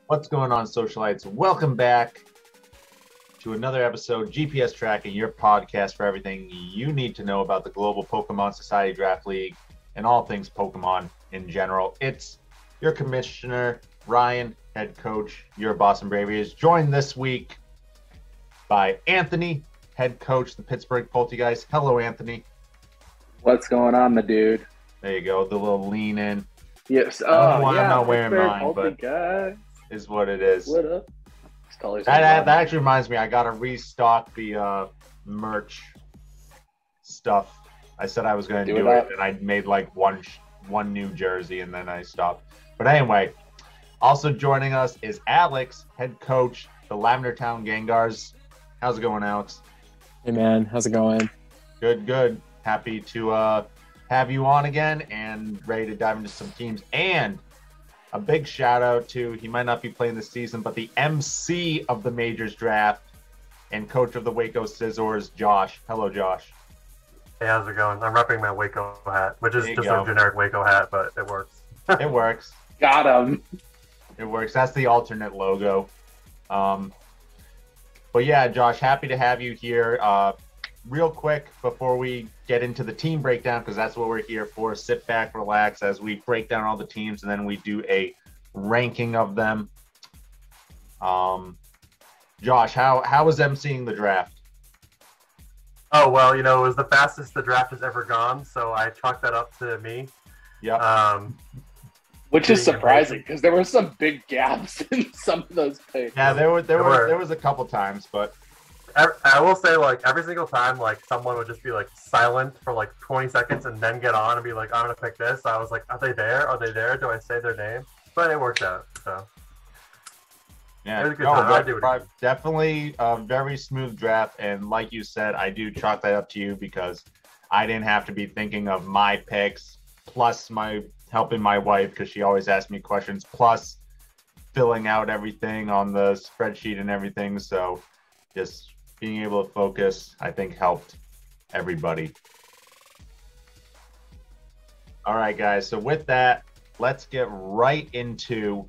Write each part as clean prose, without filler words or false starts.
What's going on, socialites? Welcome back to another episode, GPS Tracking, your podcast for everything you need to know about the Global Pokemon Society Draft League and all things Pokemon in general. It's your commissioner, Ryan, head coach, your Boston Braviaries, joined this week by Anthony, head coach, the Pittsburgh Polti guys. Hello, Anthony. What's going on, my dude? There you go, the little lean in. Yes. I'm not wearing mine, Polti but guy. Is what it is. What up? That actually reminds me, I got to restock the merch stuff. I said I was going to do it, and I made like one new jersey, and then I stopped. But anyway, also joining us is Alex, head coach, the Lavender Town Gengars. How's it going, Alex? Hey, man. How's it going? Good, good. Happy to have you on again and ready to dive into some teams. And a big shout out to, he might not be playing this season, but the MC of the Majors draft and coach of the Waco Scissors, Josh. Hello, Josh. Hey, how's it going? I'm repping my Waco hat, which is just a generic Waco hat, but it works. It works. Got him. It works. That's the alternate logo. But yeah, Josh, happy to have you here. Real quick, before we get into the team breakdown, because that's what we're here for, sit back, relax as we break down all the teams, and then we do a ranking of them. Josh, how was emceeing the draft? Oh, well, it was the fastest the draft has ever gone, so I chalked that up to me. Yep. Which is surprising, because there were some big gaps in some of those picks. Yeah, there was a couple times, but I will say, like, every single time, like, someone would just be, like, silent for, like, 20 seconds and then get on and be like, I'm going to pick this. So I was like, are they there? Are they there? Do I say their name? But it worked out, so. Yeah, it was a good time. Definitely a very smooth draft. And like you said, I do chalk that up to you because I didn't have to be thinking of my picks, plus helping my wife because she always asks me questions, plus filling out everything on the spreadsheet and everything. So just being able to focus, I think, helped everybody. All right, guys. So with that, let's get right into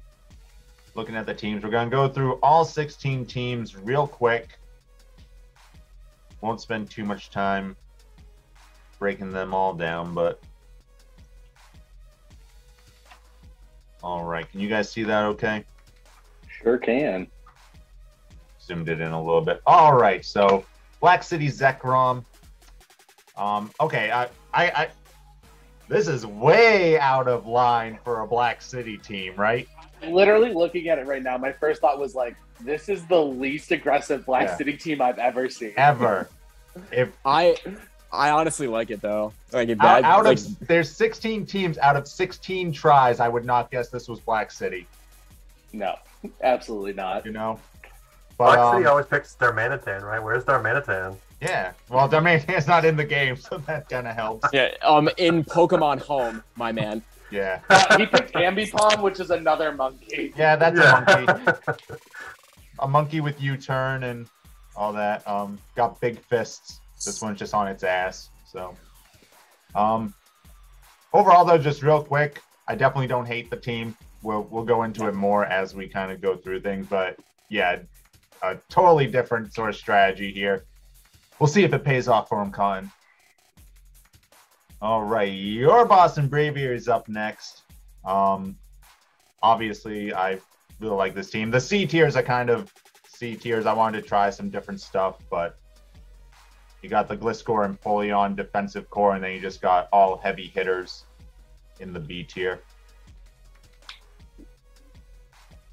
looking at the teams. We're going to go through all 16 teams real quick. Won't spend too much time breaking them all down, but all right. Can you guys see that okay? Sure can. Zoomed it in a little bit. All right, so Black City Zekrom. Okay, I this is way out of line for a Black City team, right? Literally looking at it right now, my first thought was like, this is the least aggressive Black City team I've ever seen. Ever. If I honestly like it though. Like there's 16 teams out of 16 tries, I would not guess this was Black City. No, absolutely not. But, Black City always picks Darmanitan, right? Where's Darmanitan? Yeah, well, Darmanitan's not in the game, so that kind of helps. Yeah, in Pokemon Home, my man. Yeah. He picked Ambipom, which is another monkey. Yeah, that's a monkey. A monkey with U-turn and all that. Got big fists. This one's just on its ass. So, overall, though, just real quick, I definitely don't hate the team. We'll go into it more as we kind of go through things, but yeah, a totally different sort of strategy here. We'll see if it pays off for him, Colin. All right, your Boston Braviaries up next. Obviously, I really like this team. The C tiers are kind of C tiers. I wanted to try some different stuff, but you got the Gliscor and Polion defensive core, and then you just got all heavy hitters in the B tier.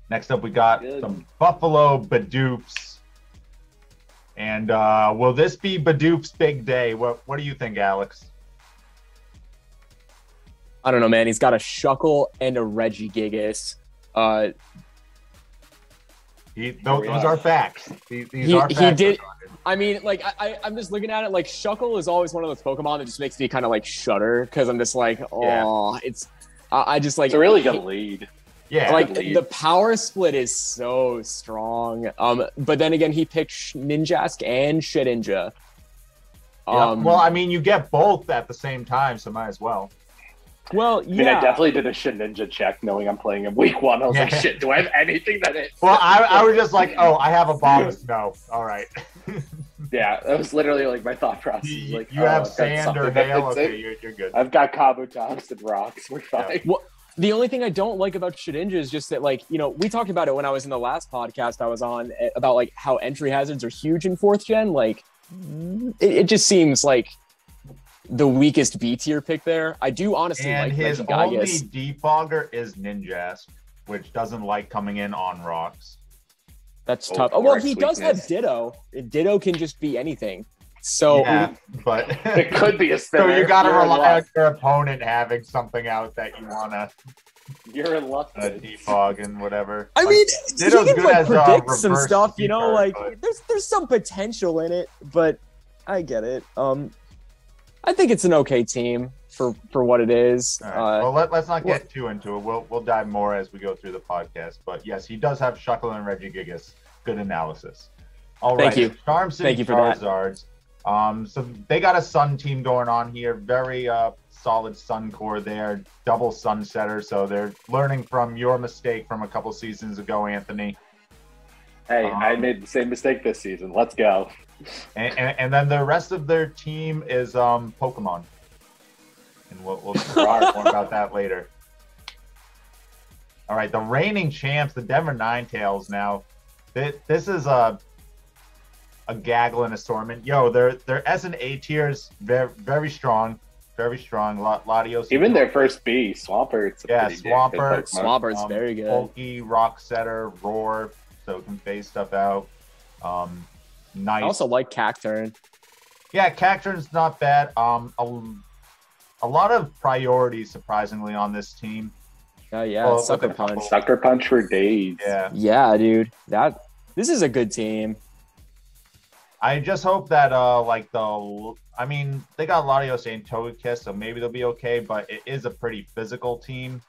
Next up, we got some Buffalo Bidoops. And will this be Bidoop's big day? What do you think, Alex? I don't know, man. He's got a Shuckle and a Regigigas. Those are facts. These are facts. He did. I mean, like, I'm just looking at it. Like, Shuckle is always one of those Pokemon that just makes me kind of like shudder because I'm just like, I just like. It's a really good lead. Yeah, like the power split is so strong. But then again, he picked Ninjask and Shedinja. Well, I mean, you get both at the same time, so might as well. Well, I mean, I definitely did a Shedinja check knowing I'm playing in week 1. I was like, shit, do I have anything that hits? Well, I was just like, oh, I have a bomb of snow. All right. Yeah, that was literally like my thought process. Like, You have I've got sand or something that hail? hits Okay, it. you're good. I've got Kabutops and rocks. We're fine. Well, the only thing I don't like about Shedinja is just that, like, you know, we talked about it when I was in the last podcast I was on about, like, how entry hazards are huge in 4th gen. Like, it just seems like the weakest B tier pick there. I do honestly And like his Regigigas. only defogger is Ninjask, which doesn't like coming in on rocks. That's Oh, tough. Oh, well, Forest he does have weakness. Ditto. Ditto can just be anything. So Yeah, but It could be a so spinner. you got to You're in rely on luck. your opponent having something out that you want to You're in luck. defog and whatever. I Like, mean, Ditto's he can good like as, predict some reverse stuff, you know, sweeper, like but- there's some potential in it, but I get it. I think it's an okay team for what it is. All right. Well, let's not get too into it. We'll dive more as we go through the podcast. But yes, he does have Shuckle and Regigigas. Good analysis. All right. Thank you. Charm City Thank you for that. Charizards. So they got a Sun team going on here. Very solid Sun core there. Double Sunsetter. So they're learning from your mistake from a couple seasons ago, Anthony. Hey, I made the same mistake this season. Let's go. And then the rest of their team is Pokemon. And we'll talk more about that later. All right, the reigning champs, the Denver Ninetales now. This is a gaggle and assortment. Yo, their S and A tiers very strong. Very strong. Latios. Even their first B, Swampert. Yeah, Swampert. Swampert's very good. Polti, Rock Setter, Roar, so can phase stuff out. Nice. I also like Cacturn. Yeah, Cacturn's not bad. A lot of priorities, surprisingly, on this team. Oh yeah, Well, Sucker with a couple- Punch. Sucker Punch for days. Yeah. Yeah, dude. This is a good team. I just hope that, they got Latios and Togekiss, so maybe they'll be okay, but it is a pretty physical team.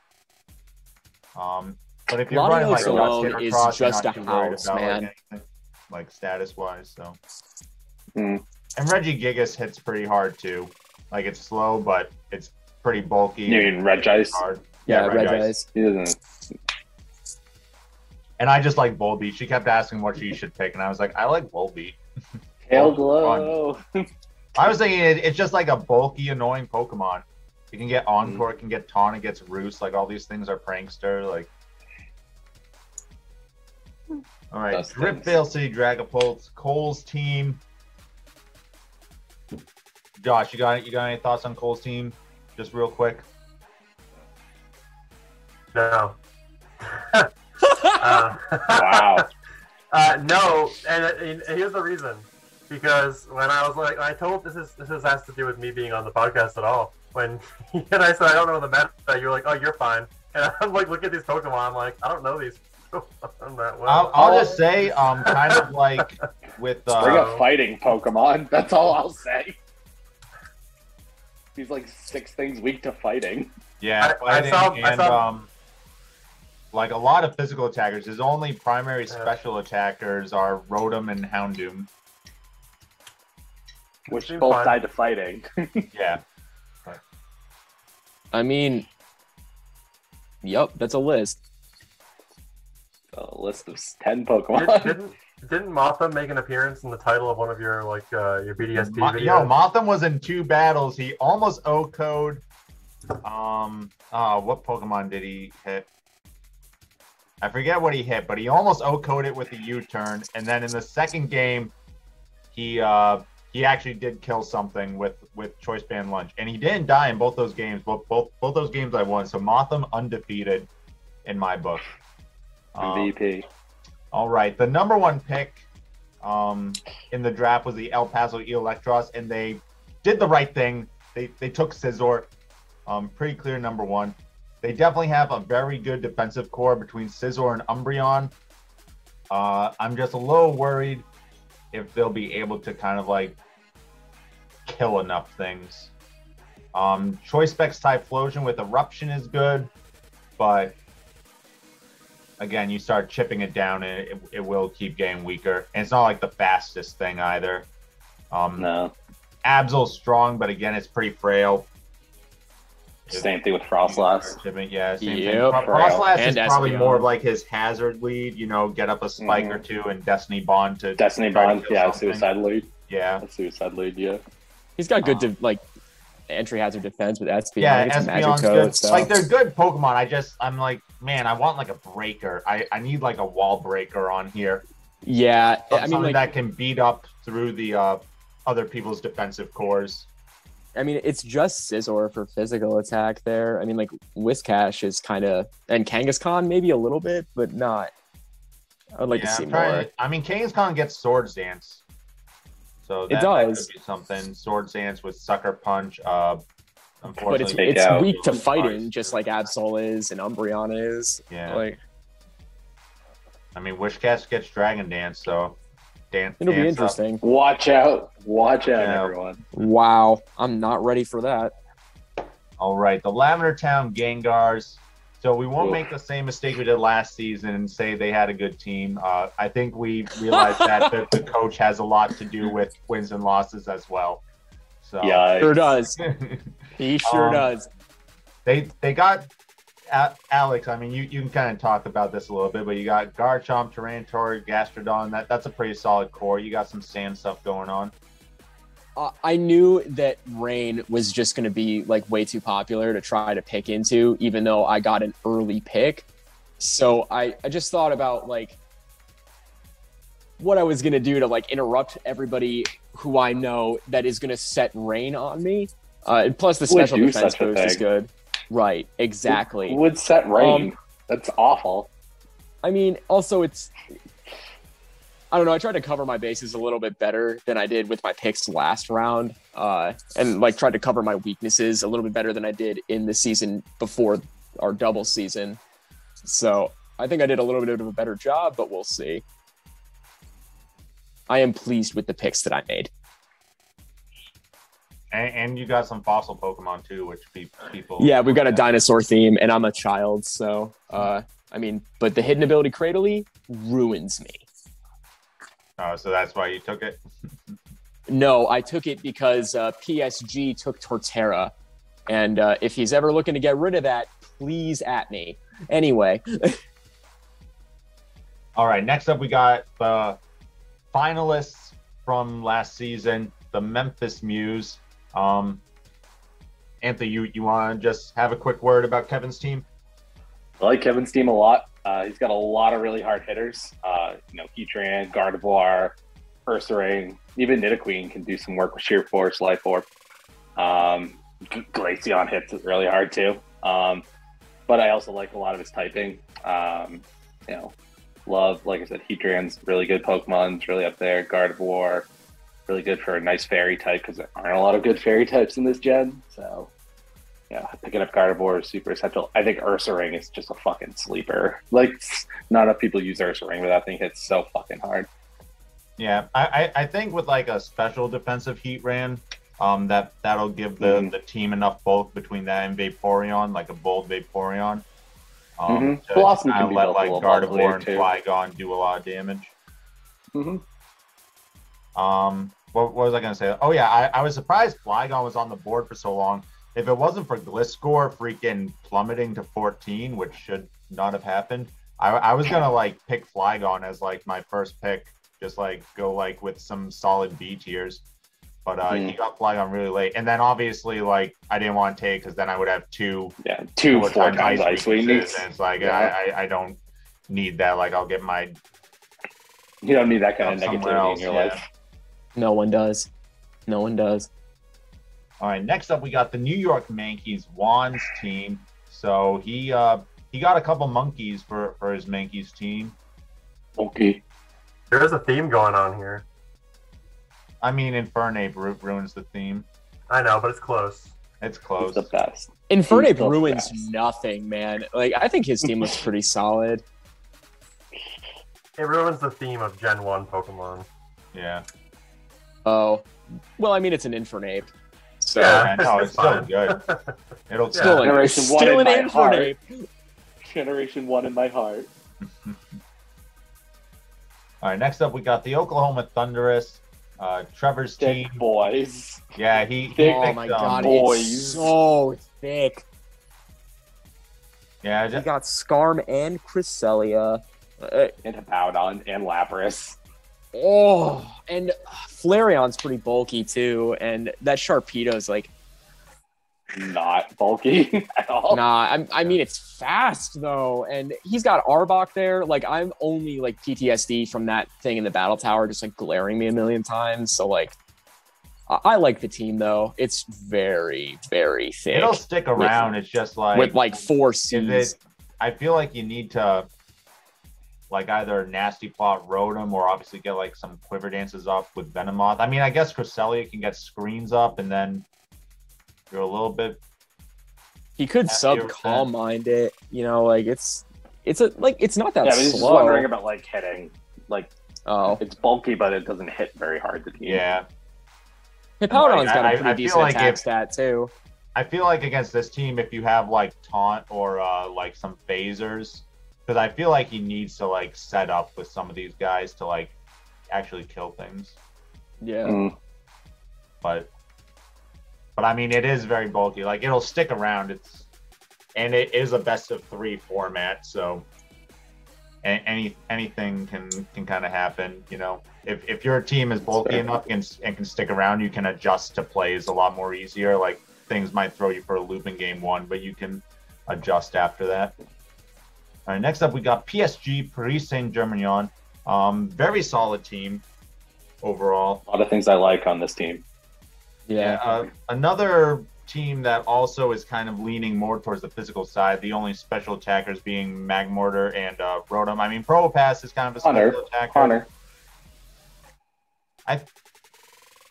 But if you're running like Latios alone Skipper is Cross, you're just not a too worried house, about, man. anything, like status-wise, so. Mm. And Regigigas hits pretty hard, too. Like, it's slow, but it's pretty bulky. You mean Regice? Hard. Yeah, Regice. Regice. He doesn't. And I just like Volbeat. She kept asking what she should pick, and I was like, I like Volbeat. Hail Glow. I was thinking it's just like a bulky, annoying Pokemon. You can get Encore, it can get Taunt, it gets Roost. Like, all these things are Prankster. Like, all right, Those Dripvale City Dragapults, Cole's team. Josh, you got any thoughts on Cole's team? Just real quick. No. Wow. No, and here's the reason. Because when I was like, I told this has to do with me being on the podcast at all. When and I said I don't know the meta, you're like, oh, you're fine. And I'm like, look at these Pokemon. I'm like, I don't know these Pokemon that well. I'll just say, kind of like with Bring a fighting Pokemon. That's all I'll say. He's like 6 things weak to fighting. yeah, I fighting saw- and like a lot of physical attackers. His only primary special attackers are Rotom and Houndoom. Which Seems both fine. died to fighting. Yeah. I mean, yep, that's a list. A list of 10 Pokemon. Didn't Motham make an appearance in the title of one of your your BDSP videos? Yo, Motham was in 2 battles. He almost O-code. What Pokemon did he hit? I forget what he hit, but he almost O-coded with the U-turn. And then in the second game, he actually did kill something with Choice Band Lunch, and he didn't die in both those games. Both those games I won. So Motham undefeated in my book. MVP. All right, the number 1 pick in the draft was the El Paso Electros, and they did the right thing. They took Scizor, pretty clear number 1. They definitely have a very good defensive core between Scizor and Umbreon. I'm just a little worried if they'll be able to kind of like kill enough things. Choice Specs Typhlosion with Eruption is good, but again, you start chipping it down and it will keep getting weaker. And it's not like the fastest thing either. No. Absol's strong, but again, it's pretty frail. Same thing with Frostlass. Yeah, same thing. Yep. Frostlass is And probably Espeon. more of like his hazard lead, get up a spike or two and Destiny Bond to Destiny try to Bond, do yeah, something. suicide lead. Yeah. A suicide lead, yeah. He's got good entry hazard defense with Espeon. Yeah, It's a magic Espeon's code, good. so. Like, they're good Pokemon. I'm like, man, I want like a breaker. I need like a wall breaker on here. Yeah, Something that can beat up through the other people's defensive cores. I mean, it's just Scizor for physical attack there. I mean, like, Whiscash is kind of... And Kangaskhan maybe a little bit, but not. I'd like to see more. I mean, Kangaskhan gets Swords Dance. So that could be something. Swords Dance with Sucker Punch. But Unfortunately, it's weak to fighting, just like Absol is and Umbreon is. Yeah. Like, I mean, Wishcast gets Dragon Dance, so it'll be interesting. Watch out, everyone. Wow, I'm not ready for that. All right, the Lavender Town Gengars. So we won't make the same mistake we did last season and say they had a good team. I think we realized that the coach has a lot to do with wins and losses as well. So yeah, sure does. He sure does. They got Alex. I mean, you can kind of talk about this a little bit, but you got Garchomp, Tyranitar, Gastrodon. That's a pretty solid core. You got some sand stuff going on. I knew that Rain was just going to be like way too popular to try to pick into, even though I got an early pick. So I just thought about like what I was going to do to like interrupt everybody who I know that is going to set Rain on me. And plus the special defense boost is good. Right, exactly. Who would set Rain? That's awful. I mean, also I don't know. I tried to cover my bases a little bit better than I did with my picks last round, and like tried to cover my weaknesses a little bit better than I did in the season before our double season. So I think I did a little bit of a better job, but we'll see. I am pleased with the picks that I made. And you got some fossil Pokemon too, which people. Yeah, we've got a dinosaur theme, and I'm a child, so I mean, but the hidden ability Cradily ruins me. Oh, so that's why you took it? No, I took it because PSG took Torterra. And if he's ever looking to get rid of that, please at me. Anyway. All right, next up we got the finalists from last season, the Memphis Muse. Anthony, you want to just have a quick word about Kevin's team? I like Kevin's team a lot. He's got a lot of really hard hitters. Heatran, Gardevoir, Ursaring, even Nidoqueen can do some work with Sheer Force, Life Orb. Glaceon hits it really hard too. But I also like a lot of his typing. Love, like I said, Heatran's really good Pokemon. It's really up there. Gardevoir, really good for a nice fairy type because there aren't a lot of good fairy types in this gen. So, yeah, picking up Gardevoir is super essential. I think Ursaring is just a fucking sleeper. Like, not enough people use Ursaring, but that thing hits so fucking hard. Yeah, I think with like a special defensive Heatran, that'll give the team enough bulk between that and Vaporeon, like a bold Vaporeon. To Blossom kind can of be let built like a little Gardevoir and too. Flygon do a lot of damage. Mm-hmm. What was I gonna say? Oh yeah, I was surprised Flygon was on the board for so long. If it wasn't for Gliscor freaking plummeting to 14, which should not have happened, I was gonna like pick Flygon as like my first pick, just like go like with some solid B tiers. But he got Flygon really late, and then obviously like I didn't want to take because then I would have two 4 times ice weaknesses, and it's like I don't need that. Like I'll get my. You don't need that kind of negativity in your life. No one does. No one does. All right, next up we got the New York Yankees Juan's team. So he got a couple monkeys for his Yankees team. Okay. There is a theme going on here. I mean, Infernape ruins the theme. I know, but it's close. It's close. It's the best. Infernape ruins nothing, man. Like I think his team looks pretty solid. It ruins the theme of Gen 1 Pokemon. Yeah. Oh, well, I mean, it's an Infernape. So Yeah. No, it's still good. It'll still, Generation one still in an my heart. Infernape. Generation 1 in my heart. All right, next up we got the Oklahoma Thundurus. Trevor's Thick team. boys. Yeah, he Oh picked, my god, boys. it's so thick. Yeah, He got Skarm and Cresselia. And Hippowdon and Lapras. Oh, and Flareon's pretty bulky too, and that Sharpedo's like Not bulky at all. nah. I mean, it's fast though, and he's got Arbok there. Like I'm only like PTSD from that thing in the battle tower, just like glaring me a million times. So like, I like the team though. It's very very thick. It'll stick around. It's just like with like 4 C's. I feel like you need to like either Nasty Plot Rotom or obviously get like some Quiver Dances up with Venomoth. I mean, I guess Cresselia can get screens up and then you're a little bit. He could sub Calm Mind it, you know, like it's not that Yeah, but slow. he's just wondering about like hitting. Like, oh, it's bulky, but it doesn't hit very hard. The team. Yeah. Hippowdon's got a pretty I decent feel like attack stat too. I feel like against this team, if you have like Taunt or like some phasers, because I feel like he needs to like set up with some of these guys to like actually kill things. Yeah. But I mean, it is very bulky. Like it'll stick around. And it is a best of 3 format, so anything can kind of happen. You know, if your team is bulky enough and can stick around, you can adjust to plays a lot more easier. Like things might throw you for a loop in game 1, but you can adjust after that. All right, next up we got PSG Paris Saint-Germain. Very solid team overall. A lot of things I like on this team. Yeah. Another team that also is kind of leaning more towards the physical side, the only special attackers being Magmortar and Rotom. I mean, Probopass is kind of a special attacker. Hunter.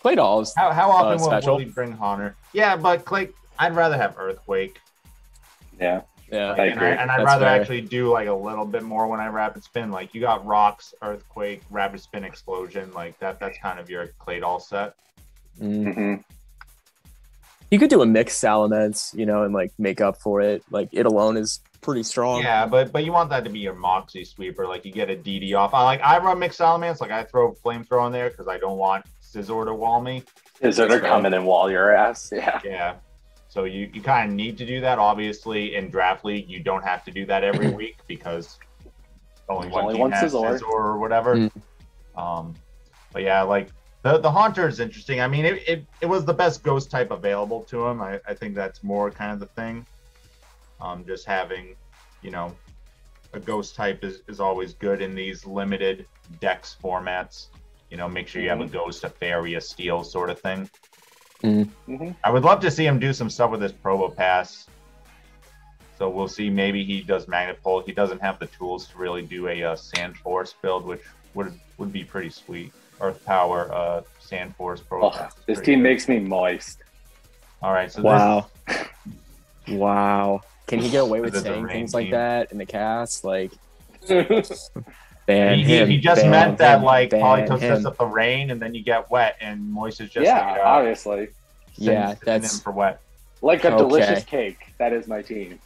Claydol's How often special. will he bring Haunter? Yeah, but Clay, I'd rather have Earthquake. Yeah. Yeah. I agree. And I'd That's rather fair. actually do like a little bit more when I Rapid Spin. Like you got Rocks, Earthquake, Rapid Spin, Explosion. Like that's kind of your Claydol set. Mm-hmm. You could do a mixed Salamence, you know, and like make up for it. Like it alone is pretty strong. Yeah, but you want that to be your Moxie sweeper. Like you get a DD off. I run mixed Salamence. Like I throw Flamethrower in there because I don't want Scizor to wall me. Scizor to come in and wall your ass. Yeah. Yeah. So you kind of need to do that. Obviously, in Draft League, you don't have to do that every week because only one team has Scizor or whatever. But yeah, like the Haunter is interesting. I mean, it was the best ghost type available to him. I think that's more kind of the thing. Just having, you know, a ghost type is always good in these limited dex formats. You know, make sure you have a ghost, a fairy, a steel sort of thing. I would love to see him do some stuff with this Probopass. So we'll see. Maybe he does Magnet Pull. He doesn't have the tools to really do a Sand Force build, which would be pretty sweet. Earth Power, Sand Force, Probopass. This team makes me moist. All right. So wow. Wow. Can he get away with This is a saying rain things like team. that in the cast? Like, He just meant that like ban Politosis him. up the rain and then you get wet, and moist is just obviously. that's for wet. Like a Okay. delicious cake. That is my team.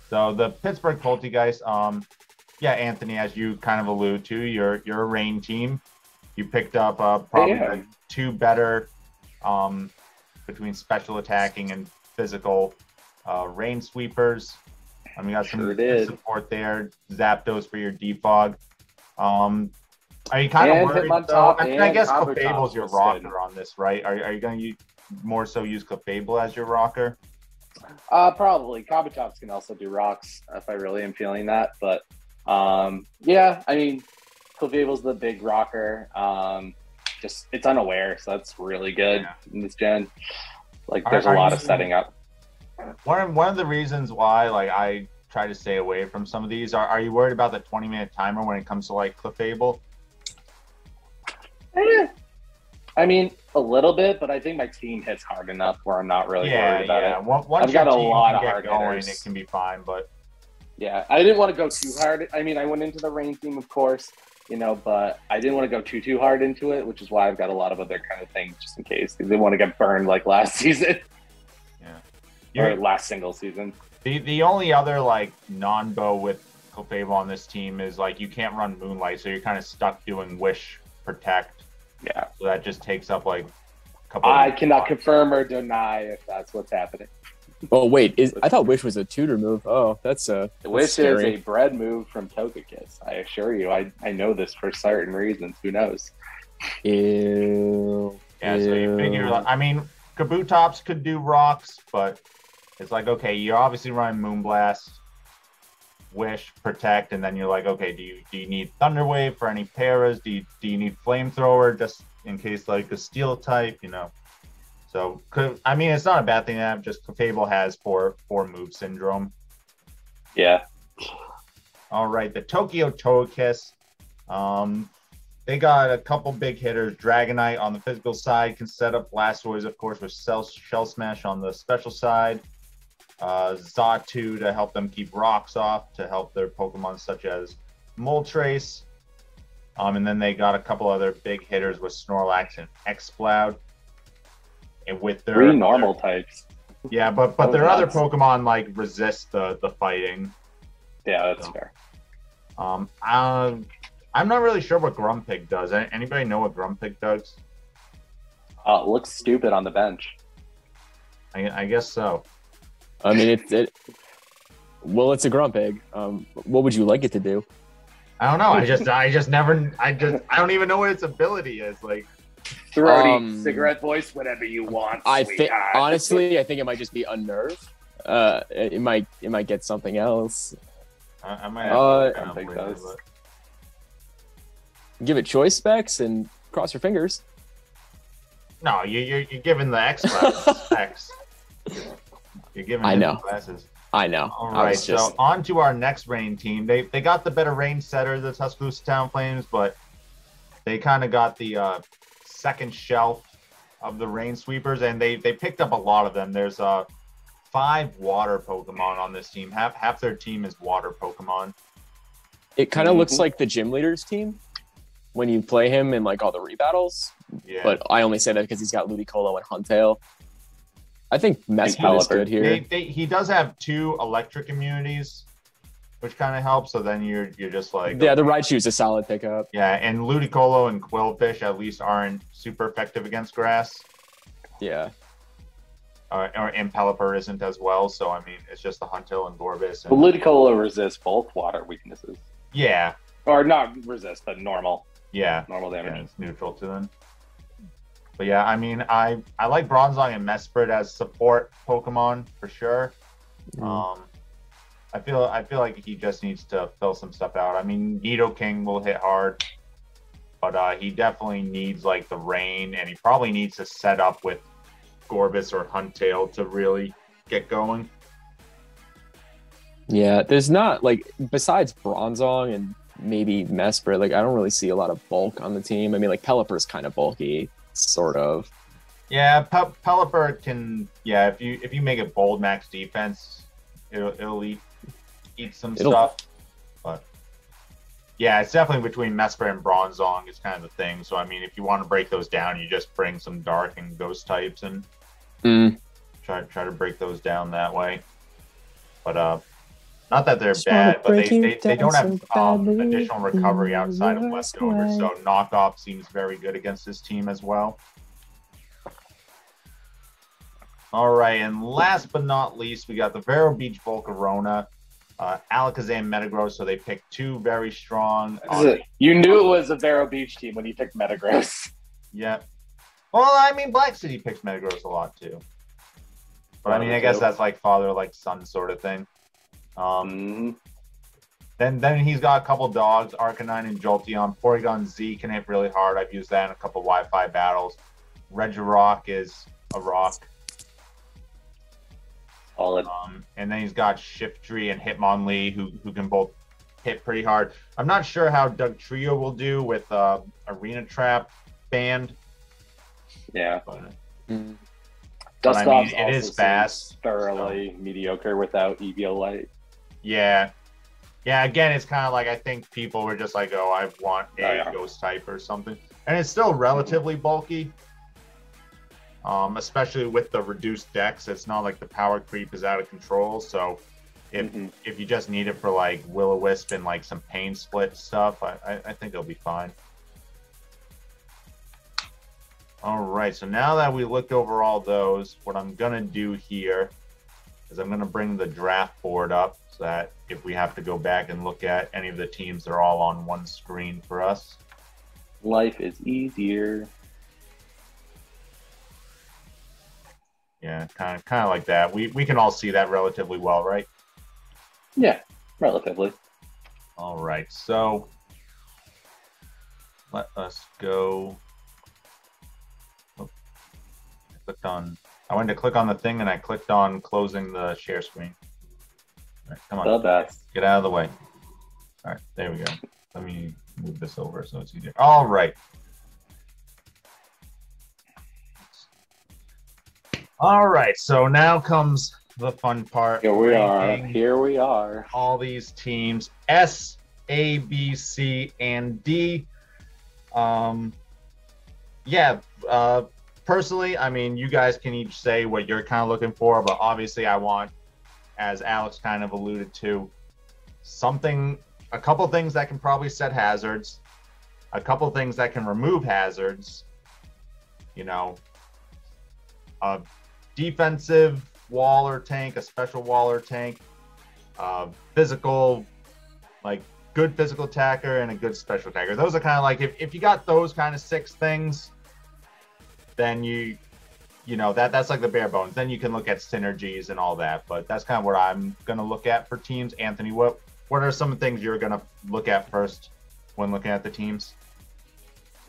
So the Pittsburgh Polti guys, yeah, Anthony, as you kind of allude to, you're a rain team. You picked up probably the 2 better between special attacking and physical rain sweepers. You got some good support there. Zapdos for your defog. Are you kind of worried? Though? I guess Clefable's your rocker on this, right? Are you going to more so use Clefable as your rocker? Probably. Kabutops can also do rocks if I really am feeling that. But yeah, I mean, Clefable's the big rocker. Just it's unaware, so that's really good in this gen. Like there's a lot of setting up. One of the reasons why like I try to stay away from some of these are you worried about the 20-minute timer when it comes to like Clefable? I mean, a little bit, but I think my team hits hard enough where I'm not really worried about it. Once I've got your a team lot can of get hard going, hitters. it can be fine. But yeah, I didn't want to go too hard. I mean, I went into the rain team, of course, you know, but I didn't want to go too hard into it, which is why I've got a lot of other kind of things just in case. I didn't want to get burned like last season. Or last single season. The only other like non-bow with Clefable on this team is like you can't run Moonlight, so you're kind of stuck doing Wish Protect. Yeah. So that just takes up like a couple. I cannot confirm or deny if that's what's happening. Oh wait, I thought Wish was a tutor move. Oh, that's Wish scary. is a bred move from Togekiss. I assure you, I know this for certain reasons. Who knows? Ew. Yeah, so you figure, I mean, Kabutops could do rocks, but it's like, okay, you're obviously running Moonblast, Wish, Protect, and then you're like, okay, do you need Thunder Wave for any paras? Do you need Flamethrower just in case like a Steel type, you know? So, I mean, it's not a bad thing to have, just Clefable has four move syndrome. Yeah. All right, the Tokyo Togekiss. They got a couple big hitters. Dragonite on the physical side can set up Blastoise, of course, with Shell Smash on the special side. Xatu to help them keep rocks off, to help their Pokemon such as Moltres. And then they got a couple other big hitters with Snorlax and Exploud. And with their 3 normal types. Yeah, but their other Pokemon like resist the fighting. Yeah, that's fair. I'm not really sure what Grumpig does. Anybody know what Grumpig does? It looks stupid on the bench. I guess so. I mean, well, it's a Grumpig. What would you like it to do? I don't know. I don't even know what its ability is. Like, Throaty cigarette voice, whatever you want. Honestly, I think it might just be unnerve. It might get something else. I might have give it choice specs and cross your fingers. No, you're giving the X specs. You're giving the classes. I know. All right, so on to our next rain team. They got the better rain setter, the Tuscaloosa Town Flames, but they kind of got the second shelf of the rain sweepers, and they picked up a lot of them. There's 5 water Pokemon on this team. Half their team is water Pokemon. It kind of looks like the gym leader's team when you play him in like all the rebattles. Yeah. But I only say that because he's got Ludicolo and Huntail. I think Mesprit is good here. He does have 2 electric immunities, which kind of helps. So then you're just like, yeah, the Raichu's a solid pickup. Yeah, and Ludicolo and Quillfish at least aren't super effective against grass. Yeah. And Pelipper isn't as well. So I mean, it's just the Huntail and Gorbis. But Ludicolo resists both water weaknesses. Yeah. Or not resist, but normal. Yeah. Normal damage. Yeah, it's neutral to them. But yeah, I mean, I like Bronzong and Mesprit as support Pokemon for sure. I feel like he just needs to fill some stuff out. I mean, Nidoking will hit hard, but he definitely needs like the rain, and he probably needs to set up with Gorbis or Huntail to really get going. Yeah, there's not like, besides Bronzong and maybe Mesprit, like I don't really see a lot of bulk on the team. I mean, like Pelipper's kind of bulky. Sort of. Yeah, Pelipper can. Yeah, if you make it bold max defense, it'll eat some stuff. But yeah, it's definitely between Mesprit and Bronzong is kind of the thing. So I mean, if you want to break those down, you just bring some Dark and Ghost types and try to break those down that way. But not that they're bad, but they don't have additional recovery outside of leftovers, so knockoff seems very good against this team as well. All right, and last but not least, we got the Vero Beach Volcarona, Alakazam, Metagross, so they picked 2 very strong. You knew it was a Vero Beach team when you picked Metagross. Yeah. Well, I mean, Black City picks Metagross a lot too. But I mean, I guess that's like father, like son sort of thing. Then he's got a couple dogs, Arcanine and Jolteon. Porygon Z can hit really hard. I've used that in a couple Wi-Fi battles. Regirock is a rock. Solid. And then he's got Shiftry and Hitmonlee who can both hit pretty hard. I'm not sure how Doug Trio will do with Arena Trap banned. Yeah. But Dust I mean, it is fast. Thoroughly mediocre without Eviolite. Yeah. Yeah, again, it's kind of like I think people were just like, oh, I want a Ghost type or something. And it's still relatively bulky, especially with the reduced dex. It's not like the power creep is out of control. So if you just need it for like Will-O-Wisp and like some pain split stuff, I think it'll be fine. All right, so now that we looked over all those, what I'm going to do here is I'm going to bring the draft board up so that if we have to go back and look at any of the teams, they're all on one screen for us. Life is easier. Yeah, kind of like that. We can all see that relatively well, right? Yeah, relatively. All right, so let us go. Oh, I went to click on the thing and I clicked on closing the share screen. All right, come on. The best. Get out of the way. All right, there we go. Let me move this over so it's easier. All right. All right, so now comes the fun part. Here we are. Ranking Here we are. all these teams, S, A, B, C, and D. Personally, I mean, you guys can each say what you're kind of looking for, but obviously I want, as Alex kind of alluded to, a couple things that can probably set hazards, a couple things that can remove hazards, you know, a defensive wall or tank, a special wall or tank, physical, like good physical attacker and a good special attacker. Those are kind of like, if you got those kind of 6 things, then you know, that's like the bare bones. Then you can look at synergies and all that, but that's kind of what I'm going to look at for teams. Anthony, what are some of the things you're going to look at first when looking at the teams?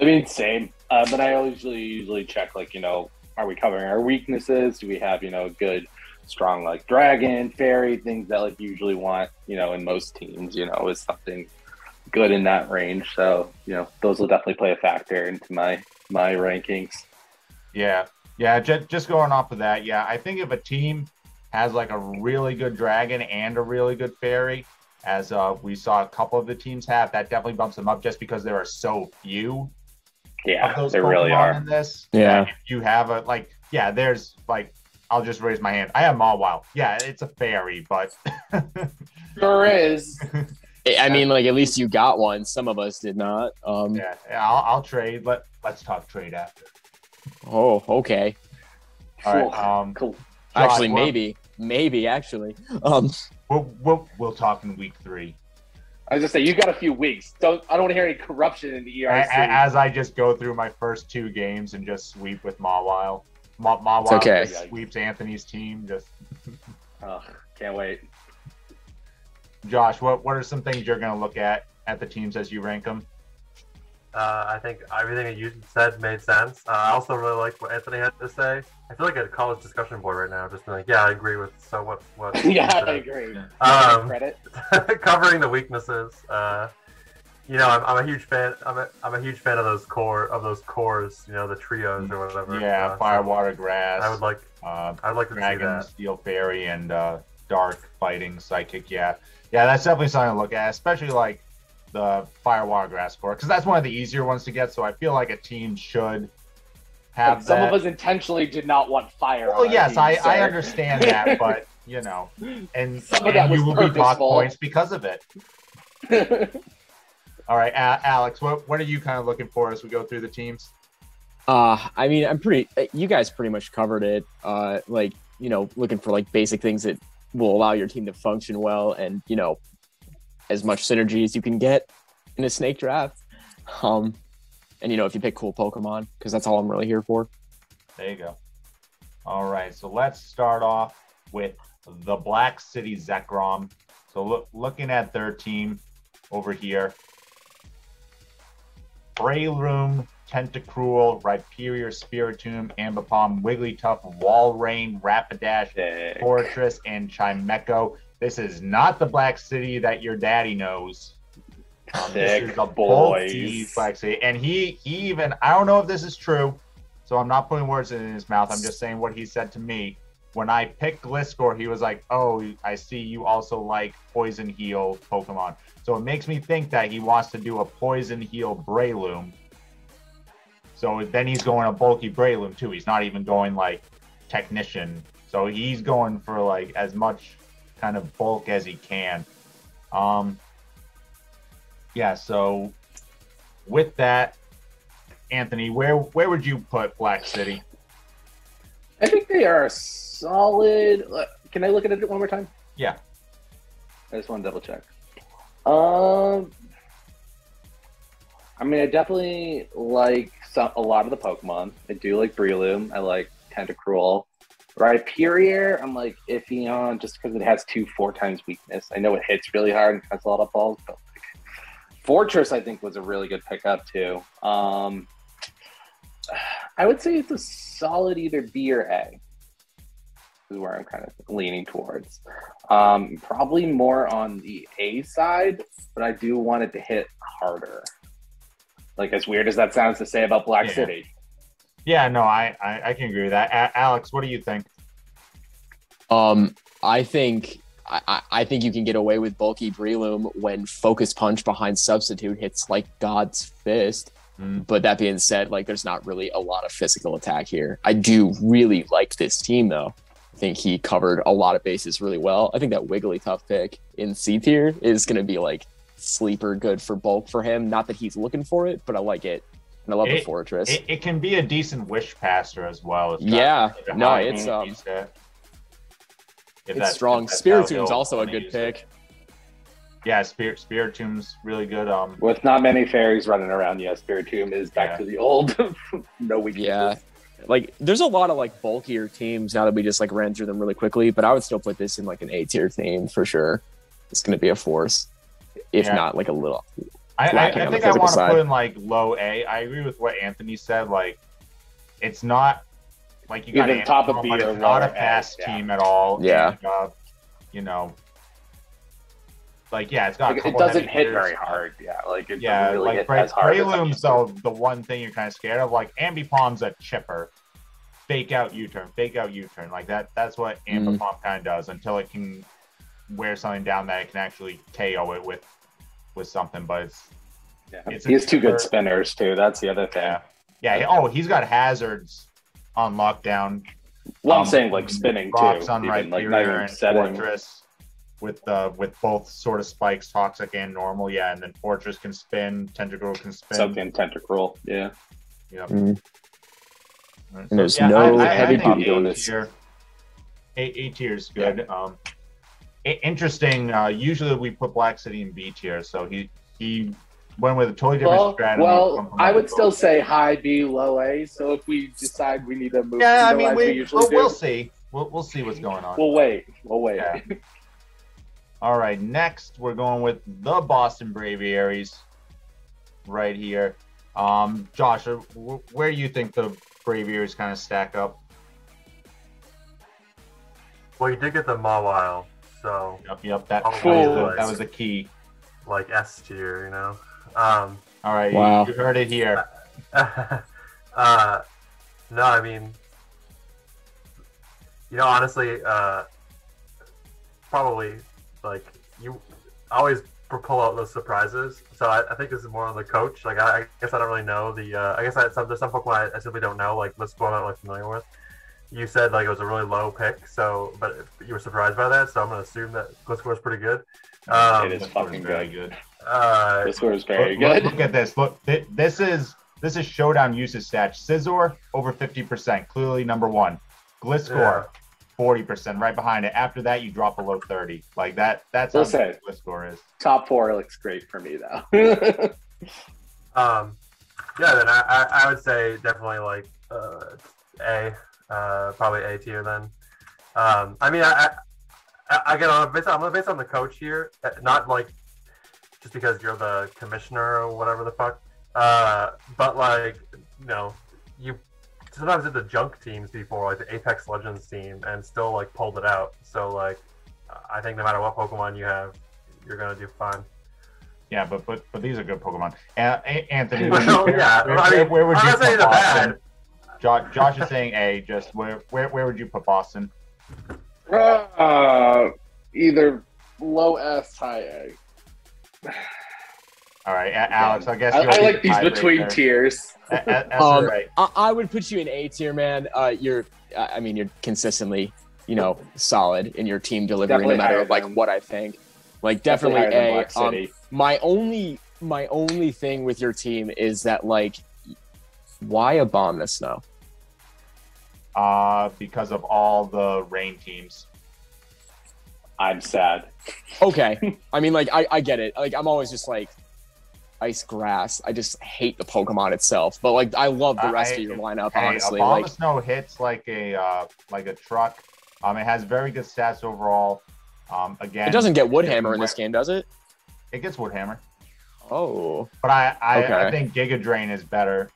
I mean, same. But I usually check, like, you know, are we covering our weaknesses? Do we have, you know, good, strong, like, dragon, fairy, things that, like, you usually want, you know, in most teams, you know, is something good in that range. So, you know, those will definitely play a factor into my rankings. Yeah. Just going off of that, yeah, I think if a team has, like, a really good dragon and a really good fairy, as we saw a couple of the teams have, that definitely bumps them up just because there are so few. Yeah, they really are. In this. Yeah. If you have there's like, I'll just raise my hand. I have Mawile. Yeah, it's a fairy, but sure is. I mean, like, at least you got one. Some of us did not. Yeah, I'll trade. Let's talk trade after. Oh, okay. All right. Cool. Josh, Actually, maybe actually. We'll talk in week 3. I was just saying, you got a few weeks. I don't want to hear any corruption in the ERC. As I just go through my first 2 games and just sweep with Mawile. Mawile okay. Sweeps Anthony's team. Just can't wait. Josh, what are some things you're going to look at the teams as you rank them? I think everything that you said made sense. I also really like what Anthony had to say. I feel like a college discussion board right now. Just being like, yeah, I agree with. So what? Yeah, I agree. Credit. Covering the weaknesses. You know, I'm a huge fan. I'm a huge fan of those cores. You know, the trios or whatever. Yeah, fire, water, grass. I would like to dragon, see that. steel fairy, and dark fighting psychic. Yeah, that's definitely something to look at, especially like the fire, water, grass core, because that's one of the easier ones to get. So I feel like a team should have some that. of us intentionally did not want fire. Well, yes, I understand that, but you know, and you will be block points because of it. All right, Alex, what are you kind of looking for as we go through the teams? I mean, you guys pretty much covered it. Like, you know, looking for like basic things that will allow your team to function well, and, you know, as much synergy as you can get in a snake draft. And, you know, if you pick cool Pokemon, because that's all I'm really here for. There you go. All right, so let's start off with the Black City Zekrom. So looking at their team over here, Breloom, Tentacruel, Rhyperior, Spiritomb, Ambipom, Wigglytuff, Walrein, Rapidash, Fortress, and Chimecho. This is not the Black City that your daddy knows. This is a Polti Black City. And he even, I don't know if this is true, so I'm not putting words in his mouth. I'm just saying what he said to me. When I picked Gliscor, he was like, oh, I see you also like Poison Heal Pokemon. So it makes me think that he wants to do a Poison Heal Breloom. So then he's going a bulky Breloom too. He's not even going like Technician. So he's going for like as much kind of bulk as he can. Yeah, so with that, Anthony, where would you put Black City? I think they are solid. Can I look at it one more time? Yeah. I just want to double check. I mean, I definitely like a lot of the Pokemon. I do like Breloom. I like Tentacruel. Rhyperior, I'm like iffy on just because it has 2 4x weakness. I know it hits really hard and has a lot of balls, but like, Fortress, I think, was a really good pickup too. I would say it's a solid either B or A. Is where I'm kind of leaning towards. Probably more on the A side, but I do want it to hit harder. Like, as weird as that sounds to say about Black City. Yeah, no, I can agree with that. Alex, what do you think? I think you can get away with bulky Breloom when Focus Punch behind Substitute hits like God's fist. But that being said, like, there's not really a lot of physical attack here. I do really like this team, though. I think he covered a lot of bases really well. I think that Wigglytuff pick in C tier is going to be like sleeper good for bulk for him. Not that he's looking for it, but I like it. And I love the Fortress. It can be a decent wish passer as well. It's strong. Spiritom's also a good pick. Yeah, Spiritom's really good. With not many fairies running around, Spiritomb is back to the old no weaknesses. Yeah. Like, there's a lot of like bulkier teams now that we just like ran through them really quickly, but I would still put this in like an A tier team for sure. It's going to be a force, if not like a little. I think I want to put in like low A. I agree with what Anthony said. Like, it's not like you got to top of B, but it's not a fast team at all. Yeah, and, you know, like it's got. It doesn't hit very hard. Yeah, like it doesn't really hit as hard. Breloom's the one thing you're kind of scared of. Like Ambipom's a chipper, fake out U-turn. Like that's what Ambipom kind of does until it can wear something down that it can actually KO it with something, but he has 2 good spinners too. That's the other thing. Yeah. He's got hazards on lockdown. Well, I'm saying like spinning rocks too. On even, like and Fortress with both sort of spikes, toxic and normal. Yeah, and then Fortress can spin, Tentacruel can spin. So can Tentacruel. Yeah. Yep. And there's no heavy duty doing this. A tier is good. Yeah. Interesting. Usually we put Black City in B tier, so he went with a totally different strategy. Well, I would still say high B, low A. So if we decide we need to move, we'll see. We'll see what's going on. We'll wait. Yeah. All right. Next, we're going with the Boston Braviaries, right here. Josh, where do you think the Braviaries kind of stack up? Well, you did get the Mawile. So yep. That was the key. Like S tier, you know. All right, wow. You heard it here. No, I mean, you know, honestly, probably like you always pull out those surprises. So I think this is more on the coach. Like I guess I don't really know I guess there's some Pokemon I simply don't know. Like this one I'm not like familiar with. You said like it was a really low pick, but you were surprised by that, so I'm gonna assume that Gliscor is pretty good. It is fucking very good. Gliscor is very good. Look at this. Look, this is showdown usage stats. Scizor over 50%, clearly number 1. Gliscor 40%, right behind it. After that, you drop below 30. Like that. That's how good Gliscor is. Top 4 looks great for me though. Then I would say definitely like A. Probably A tier then. I mean, I get on based on the coach here, not like just because you're the commissioner or whatever the fuck. But like, you know, you sometimes did the junk teams before, like the Apex Legends team, and still like pulled it out. So like, I think no matter what Pokemon you have, you're gonna do fine. Yeah, but these are good Pokemon. Anthony, where would you put Boston? Josh is saying A. Just where would you put Boston? Either low S, high A. All right, Alex. I guess I like these between tiers. Right. I would put you in A tier, man. You're consistently, solid in your team delivery, definitely no matter like what I think. Like definitely A. My only thing with your team is that like, why Abominus now? Because of all the rain teams. I'm sad. Okay. I mean, like, I get it. Like, I'm always just like, Ice Grass. I just hate the Pokemon itself. But, like, I love the rest of your lineup, honestly. Like, Snow hits like a truck. It has very good stats overall. Again, it doesn't get Woodhammer in this game, does it? It gets Woodhammer. Oh. But I think Giga Drain is better.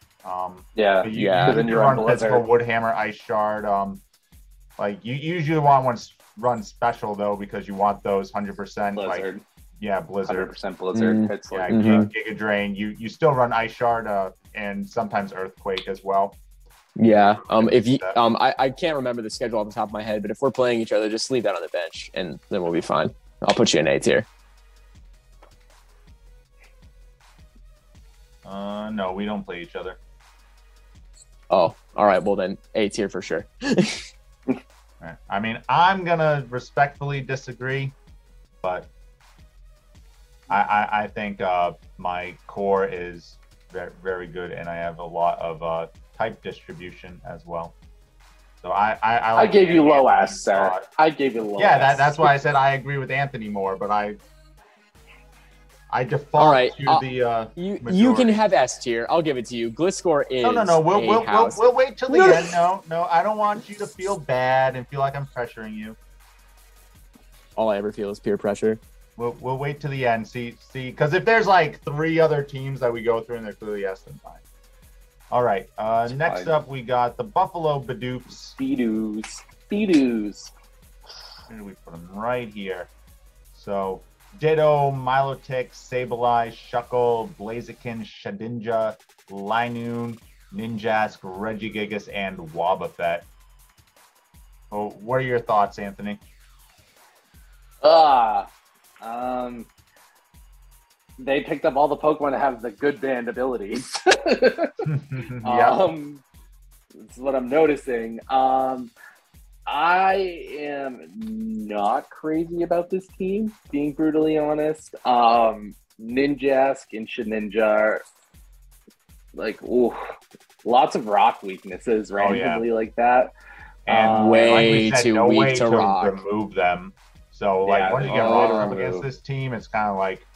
Yeah. Then you run physical Woodhammer, Ice Shard. Like, you usually want one run special, though, because you want those 100%. Blizzard. Like, yeah, Blizzard. 100% Blizzard. It's like Giga Drain. You still run Ice Shard and sometimes Earthquake as well. Yeah. If you I can't remember the schedule off the top of my head, but if we're playing each other, just leave that on the bench and then we'll be fine. I'll put you in A tier. No, we don't play each other. Oh, all right. Well then, A tier for sure. Right. I mean, I'm gonna respectfully disagree, but I think my core is very, very good, and I have a lot of type distribution as well. So I gave you low S, sir. I gave you low. Yeah, that's why I said I agree with Anthony more, but I default to the you can have S tier. I'll give it to you. Gliscor is no. We'll wait till the end. No, I don't want you to feel bad and feel like I'm pressuring you. All I ever feel is peer pressure. We'll wait till the end. See, because if there's like 3 other teams that we go through and they're clearly S, then fine. All right. Next up, we got the Buffalo Bidoops. Speedoos. Where do we put them? Right here. So, Ditto, Milotic, Sableye, Shuckle, Blaziken, Shedinja, Linoon, Ninjask, Regigigas, and Wobbuffet. Well, what are your thoughts, Anthony? They picked up all the Pokemon that have the good band abilities. Yeah. That's what I'm noticing. I am not crazy about this team, being brutally honest. Ninjask and Shedinja, like, lots of rock weaknesses randomly like that. And way like we said, too no weak way to rock. remove them. So, like, when you get rocked up against this team, it's kind of like...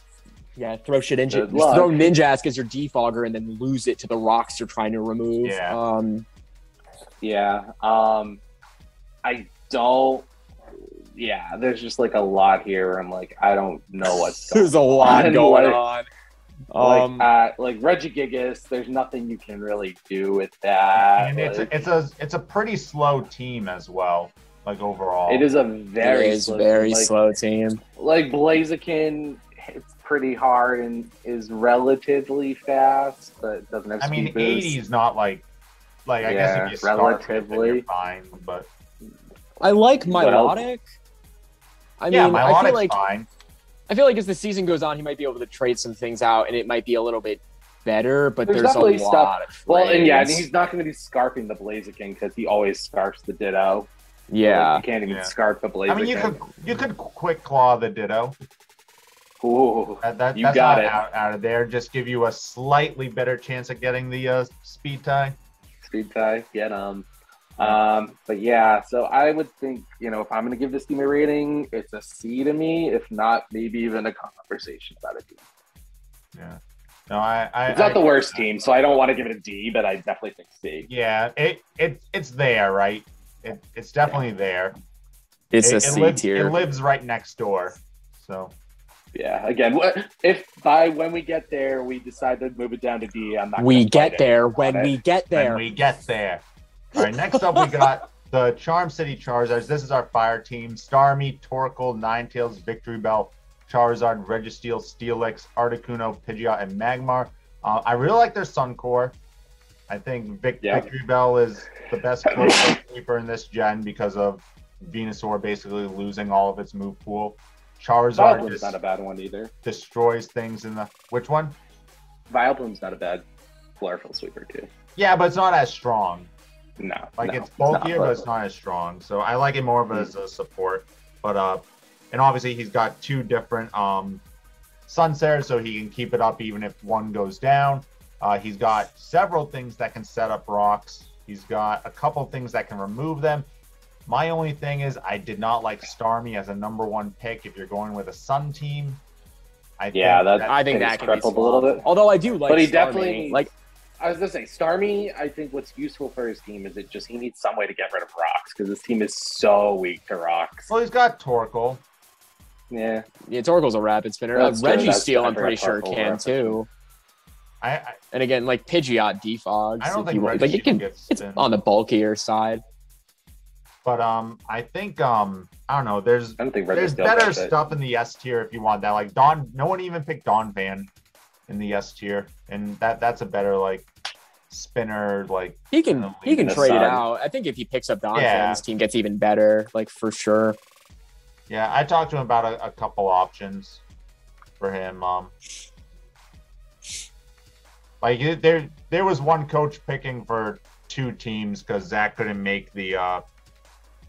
Yeah, throw Shedinja. Just throw Ninjask as your defogger and then lose it to the rocks you're trying to remove. Yeah. I don't... Yeah, there's just, like, a lot here where I'm like, I don't know what's going on. There's a lot going on. Like Regigigas, there's nothing you can really do with that. And it's a pretty slow team as well. Like, overall, it is a very slow team. Like, Blaziken hits pretty hard and is relatively fast, but doesn't have speed boost. 80 is not like I guess if you start relatively you're fine, but I like Milotic. Milotic's fine. I feel like as the season goes on, he might be able to trade some things out, and it might be a little bit better. But there's a lot of trades. Well, and he's not going to be scarping the Blaziken because he always scarps the Ditto. Yeah, like, you can't even scarp the Blaziken. I mean, you could quick claw the Ditto. Ooh, that's got not it out of there. Just give you a slightly better chance at getting the speed tie. Get him. But yeah, so I would think, if I'm going to give this team a rating, it's a C to me. If not, maybe even a conversation about a D. Yeah. No, it's not the worst team, so I don't want to give it a D, but I definitely think C. Yeah, it's there, right? It's definitely there. It's a C tier. It lives right next door, so. Yeah, again, if by when we get there, we decide to move it down to D, I'm not going to We get there when we get there. All right, next up we got the Charm City Charizards. This is our fire team. Starmie, Torkoal, Ninetales, Victory Bell, Charizard, Registeel, Steelix, Articuno, Pidgeot, and Magmar. I really like their Sun Core. I think Victory Bell is the best keeper in this gen because of Venusaur basically losing all of its move pool. Charizard is not a bad one either. Destroys things in the... Which one? Vileplume's not a bad chlorophyll sweeper too. Yeah, but it's not as strong. No. It's bulkier, but it's not as strong. So I like it more of as a support. But and obviously he's got 2 different Sunsairs, so he can keep it up even if one goes down. He's got several things that can set up rocks. He's got a couple things that can remove them. My only thing is I did not like Starmie as a #1 pick if you're going with a Sun team. I think that can be a little bit. Although I do like but he Starmie. definitely like. I was gonna say Starmie. I think what's useful for his team is he needs some way to get rid of rocks because his team is so weak to rocks. Well, he's got Torkoal. Yeah, Torkoal's a rapid spinner. Registeel, I'm pretty sure can too. And again, like Pidgeot defogs. I don't think it's on the bulkier side. But I think I don't know. There's better stuff in the S tier if you want that. Like Dawn, no one even picked Donphan in the S tier, and that's a better like spinner. Like he can trade it out. I think if he picks up Donphan, his team gets even better. Like for sure. Yeah, I talked to him about a couple options for him. Like there was one coach picking for 2 teams because Zach couldn't make the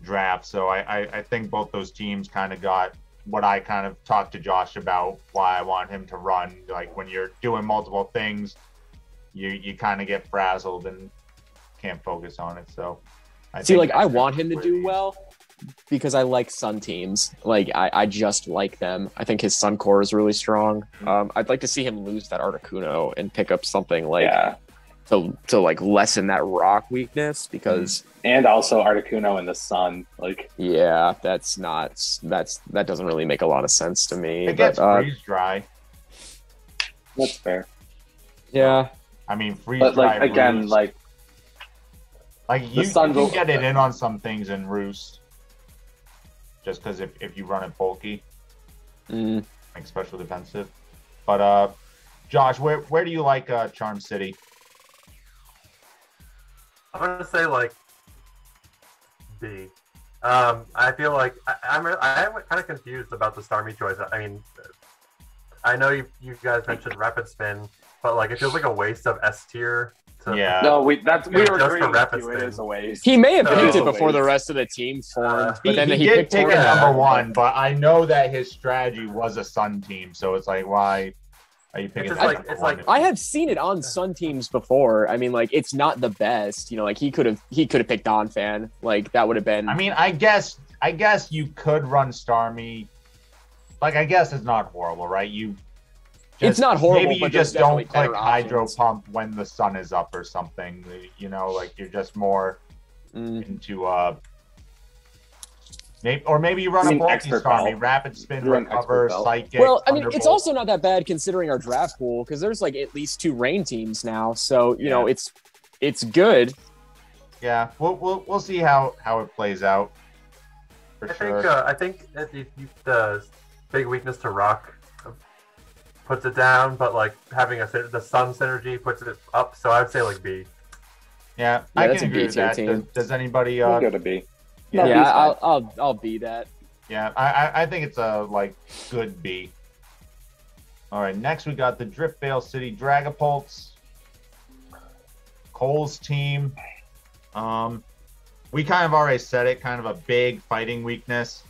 draft. So I think both those teams kind of got what I kind of talked to Josh about why I want him to run. Like when you're doing multiple things, you kind of get frazzled and can't focus on it. So I want him to do well because I like Sun teams. Like I just like them. I think his Sun core is really strong. I'd like to see him lose that Articuno and pick up something like to like lessen that rock weakness because and also Articuno in the Sun. Like that doesn't really make a lot of sense to me. It gets freeze dry. That's fair. Yeah. I mean freeze but dry. Like again, roost. like you can get it in on some things in Roost. Just because if you run it bulky, like special defensive. But Josh, where do you like Charm City? I'm gonna say like B. I feel like I'm kind of confused about the Starmie choice. I mean, I know you guys mentioned Rapid Spin, but like it feels like a waste of S tier. No, we were agreeing with you. It is a waste. He may have picked it before the rest of the team formed, but then he did picked take it #1. But I know that his strategy was a Sun team, so it's like why are you picking? It's like I have seen it on Sun teams before. I mean, like it's not the best, like he could have picked Donphan. Like that would have been. I mean, I guess you could run Starmie. Like I guess it's not horrible, right? It's not horrible. Maybe you just don't click Hydro Pump when the sun is up or something. Like you're just more into maybe you run a bulky Starmie, Rapid Spin, Recover, Psychic. Well, I mean, it's also not that bad considering our draft pool because there's like at least 2 rain teams now. So it's good. Yeah, we'll see how it plays out. I think the big weakness to Rock puts it down, but like having the Sun synergy puts it up. So I'd say like B. Yeah, I can agree with that. Does anybody? We'll go to B. I'll be that. Yeah, I think it's a good B. All right, next we got the Driftvale City Dragapults. Cole's team. We kind of already said it. Kind of a big fighting weakness.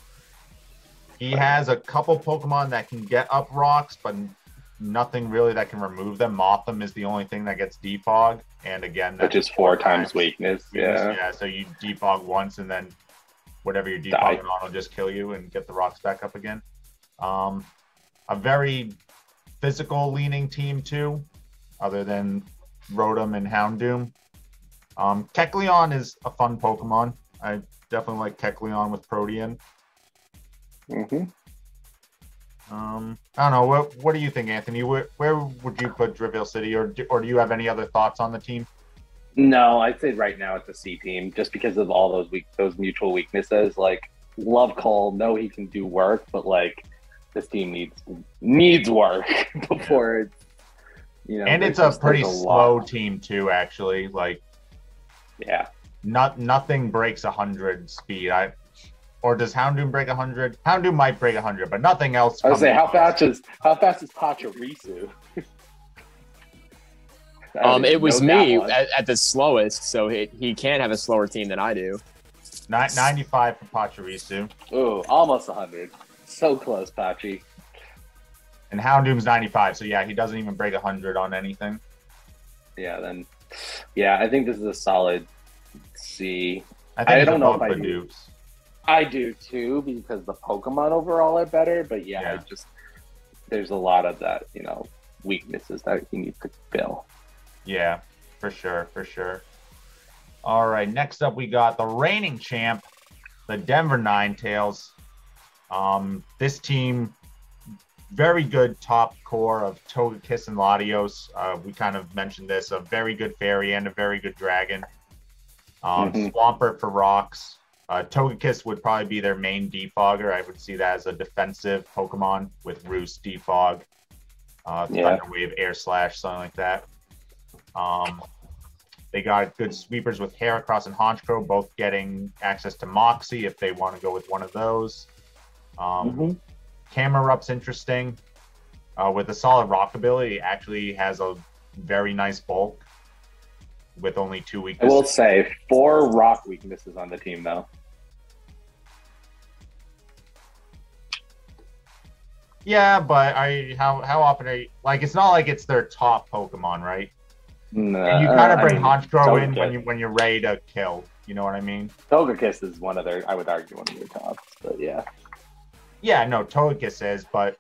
He has a couple Pokemon that can get up rocks, but nothing really that can remove them. Mothim is the only thing that gets defog, and again, which is 4 times weakness. Yeah. So you defog once, and then whatever you're defogging on will just kill you and get the rocks back up again. A very physical leaning team too, other than Rotom and Houndoom. Kecleon is a fun Pokemon. I definitely like Kecleon with Protean. I don't know. What do you think, Anthony? Where would you put Driftvale City, or do you have any other thoughts on the team? No, I'd say right now it's a C team, just because of all those mutual weaknesses. Like, love Cole, know he can do work, but like this team needs work before it's And it's a pretty slow team too, actually. Like, nothing breaks 100 speed. Or does Houndoom break 100? Houndoom might break 100, but nothing else. I was say, how fast is Pachirisu? It was me at the slowest, so he can have a slower team than I do. 95 for Pachirisu. Ooh, almost 100. So close, Pachi. And Houndoom's 95, so yeah, he doesn't even break 100 on anything. I think this is a solid C. I think don't know if I do. I do too, because the Pokemon overall are better. But yeah, there's a lot of that, weaknesses that you need to fill. Yeah, for sure. All right, next up we got the reigning champ, the Denver Ninetales. This team, very good top core of Togekiss and Latios. We kind of mentioned this, a very good fairy and a very good dragon. Swampert for rocks. Togekiss would probably be their main defogger. I would see that as a defensive Pokemon with Roost, Defog, Thunder Wave, Air Slash, something like that. They got good sweepers with Heracross and Honchkrow, both getting access to Moxie if they want to go with one of those. Camerup's interesting. With a solid rock ability, actually has a very nice bulk with only 2 weaknesses. I will say 4 rock weaknesses on the team, though. Yeah, but how often are you, like, it's not like it's their top Pokemon, right? No, and you kind of bring Honchkrow in when you're ready to kill. You know what I mean? Togekiss is one of their, I would argue, one of their tops, but yeah. Yeah, no, Togekiss is, but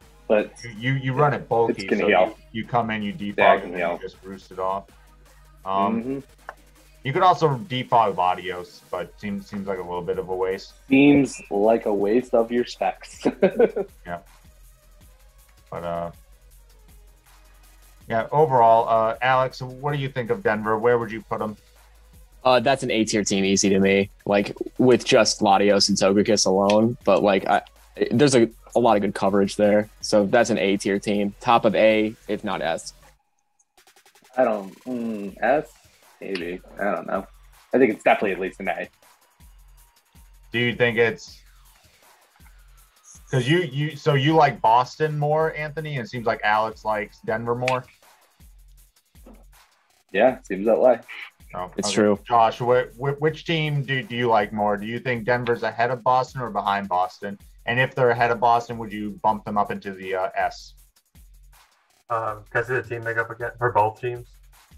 you run it bulky, so you come in, you defog, and then you just roost it off. You could also defog Latios, but seems like a little bit of a waste. Seems like a waste of your specs. Yeah. But yeah, overall, Alex, what do you think of Denver? Where would you put them? That's an A-tier team, easy to me. Like, with just Latios and Togekiss alone, but like, there's a lot of good coverage there. So that's an A-tier team, top of A, if not S. I don't S, maybe. I don't know. I think it's definitely at least an A. Do you think it's because you like Boston more, Anthony, and it seems like Alex likes Denver more? Yeah, seems that way. Oh, it's true. Josh, which team do you like more? Do you think Denver's ahead of Boston or behind Boston? And if they're ahead of Boston, would you bump them up into the S? Can I see the team makeup again for both teams?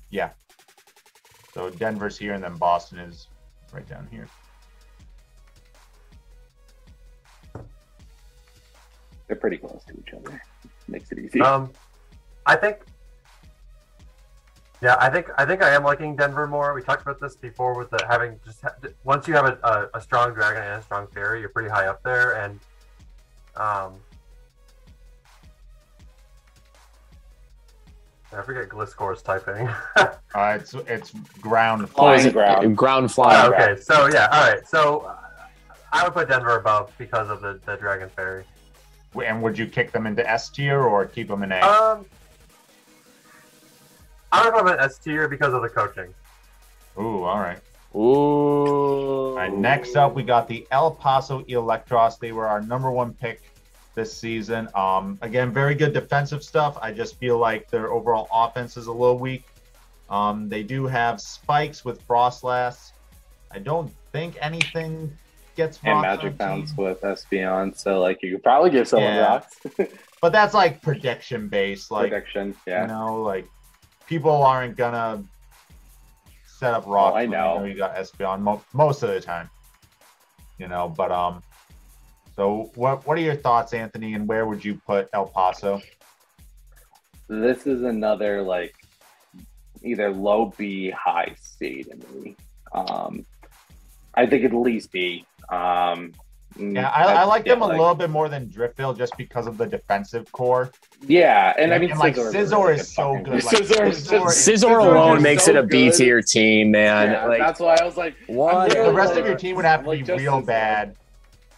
Yeah. So Denver's here, and then Boston is right down here. They're pretty close to each other. Makes it easy. I think I am liking Denver more. We talked about this before with the having once you have a strong dragon and a strong fairy, you're pretty high up there. And I forget Gliscor's typing. It's ground flying. Ground flying. Okay, so yeah, all right. So I would put Denver above because of the dragon fairy. And would you kick them into S tier or keep them in A? I would put them in S tier because of the coaching. Ooh, all right. Ooh. All right, next up, we got the El Paso Electros. They were our #1 pick this season. Again, very good defensive stuff. I just feel like their overall offense is a little weak. They do have spikes with Frostlass. I don't think anything gets and Magic Bounce with Espeon, so like you could probably give someone rocks. But that's like prediction based. Like prediction, yeah. You know, like people aren't gonna set up rocks. I know. You got Espeon most of the time. You know, but so what are your thoughts, Anthony, and where would you put El Paso? This is another like either low B, high C to me. I think at least B. Yeah, I like them a little bit more than Driftville just because of the defensive core. Yeah, and I mean, like Scizor is so good. Like, Scizor alone makes it a B tier team, man. Yeah, like, that's why I was like, what? The rest of your team would have to be real bad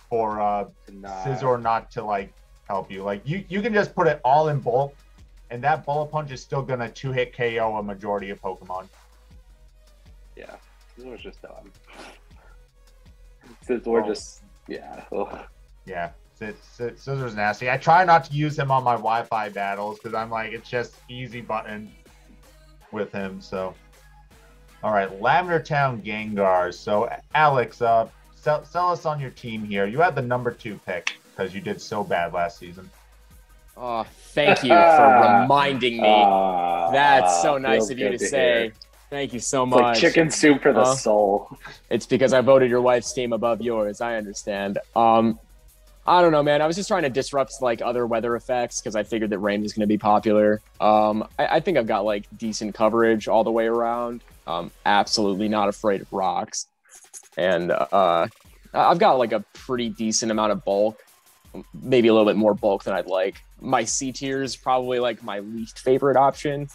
for Scizor not to like help you. Like you can just put it all in bulk, and that bullet punch is still gonna 2-hit KO a majority of Pokemon. Yeah, Scizor's just done. Scizor just Yeah, Scizor's nasty. I try not to use him on my Wi-Fi battles because I'm like, it's just easy button with him. So, all right, Lavender Town Gengar. So, Alex, sell us on your team here. You had the #2 pick because you did so bad last season. Oh, thank you for reminding me. That's so nice of you to say. Thank you so It's much. like chicken soup for the soul. It's because I voted your wife's team above yours. I understand. I don't know, man. I was just trying to disrupt like other weather effects because I figured that rain was going to be popular. I think I've got like decent coverage all the way around. Absolutely not afraid of rocks, and I've got like a pretty decent amount of bulk, maybe a little bit more bulk than I'd like. My C tier is probably like my least favorite option.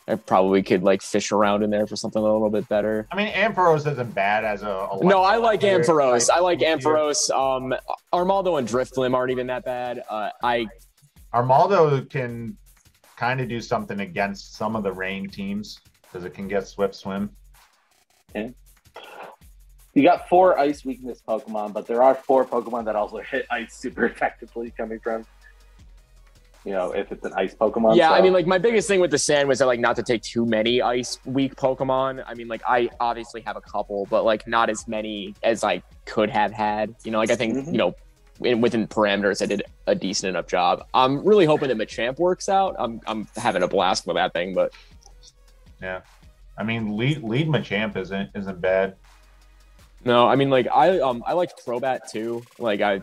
I probably could like fish around in there for something a little bit better. I mean, Ampharos isn't bad as a no, I like Ampharos. I like Ampharos. Armaldo and Drifblim aren't even that bad. Armaldo can kind of do something against some of the rain teams because it can get Swift Swim. Yeah. You got 4 ice weakness Pokemon, but there are 4 Pokemon that also hit ice super effectively coming from, if it's an ice Pokemon. Yeah, so. I mean, like, my biggest thing with the sand was that, like, not to take too many ice weak Pokemon. I mean, like, I obviously have a couple, but, like, not as many as I could have had. I think, within parameters, I did a decent enough job. I'm really hoping that Machamp works out. I'm having a blast with that thing, but... Yeah. I mean, lead Machamp isn't bad. No, I mean, like, I liked Crobat too. Like, I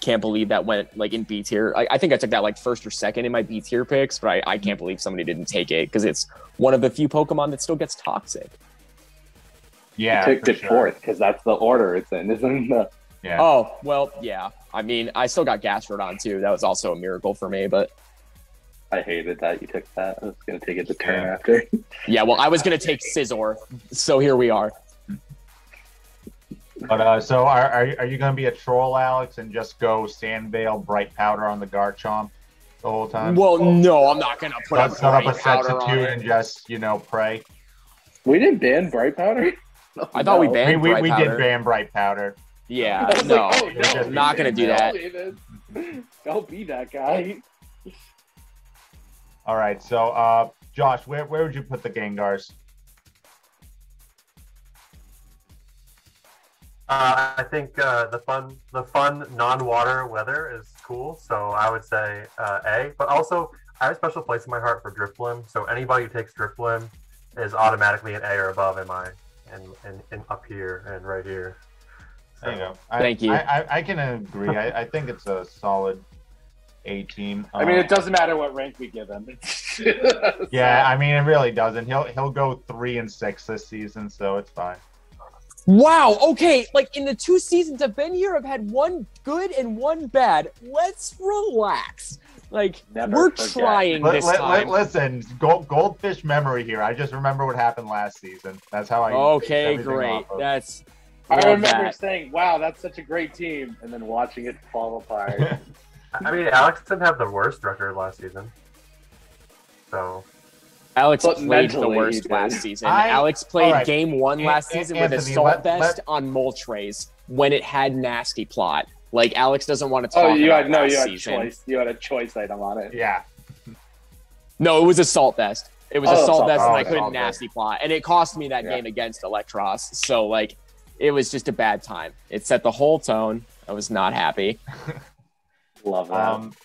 can't believe that went like in B tier. I think I took that like first or second in my B tier picks, but I can't believe somebody didn't take it because it's one of the few Pokemon that still gets toxic. Yeah, you picked it fourth because that's the order it's in, isn't it? Yeah. Oh well, yeah. I mean, I still got Gastrodon too. That was also a miracle for me, but I hated that you took that. I was gonna take it the turn after. Yeah, well, I was gonna take Scizor, so here we are. But so are you going to be a troll, Alex, and just go Sandvale, Bright Powder on the Garchomp the whole time? Well, no, I'm not going to put set up a Powder on substitute it. and just pray. We didn't ban Bright Powder. I thought we banned Bright we Powder. did ban Bright Powder. Yeah, no, I'm not going to do that. Don't be that guy. All right, so Josh, where would you put the Gengars? I think the fun non-water weather is cool, so I would say A. But also, I have a special place in my heart for Drifblim, so anybody who takes Drifblim is automatically an A or above in my and up here and right here. So, there you go. Thank you. I can agree. I think it's a solid A team. I mean, it doesn't matter what rank we give him. Yeah, I mean, it really doesn't. He'll go 3-6 this season, so it's fine. Wow, okay, like in the 2 seasons I've been here, I've had one good and one bad. Let's relax. Like, we're trying this time. Listen, goldfish memory here. I just remember what happened last season. That's how I... Okay, great. That's... I remember saying, wow, that's such a great team, and then watching it fall apart. I mean, Alex didn't have the worst record last season. So... Alex played the worst last season. Alex played game 1 last season with Assault Vest on Moltres when it had Nasty Plot. Like, Alex doesn't want to talk about last season. Choice. You had a choice item on it. Yeah. No, it was Assault Vest. It was Assault Vest, and I couldn't Assault Nasty Plot. And it cost me that game against Electros. So, like, it was just a bad time. It set the whole tone. I was not happy. Love that.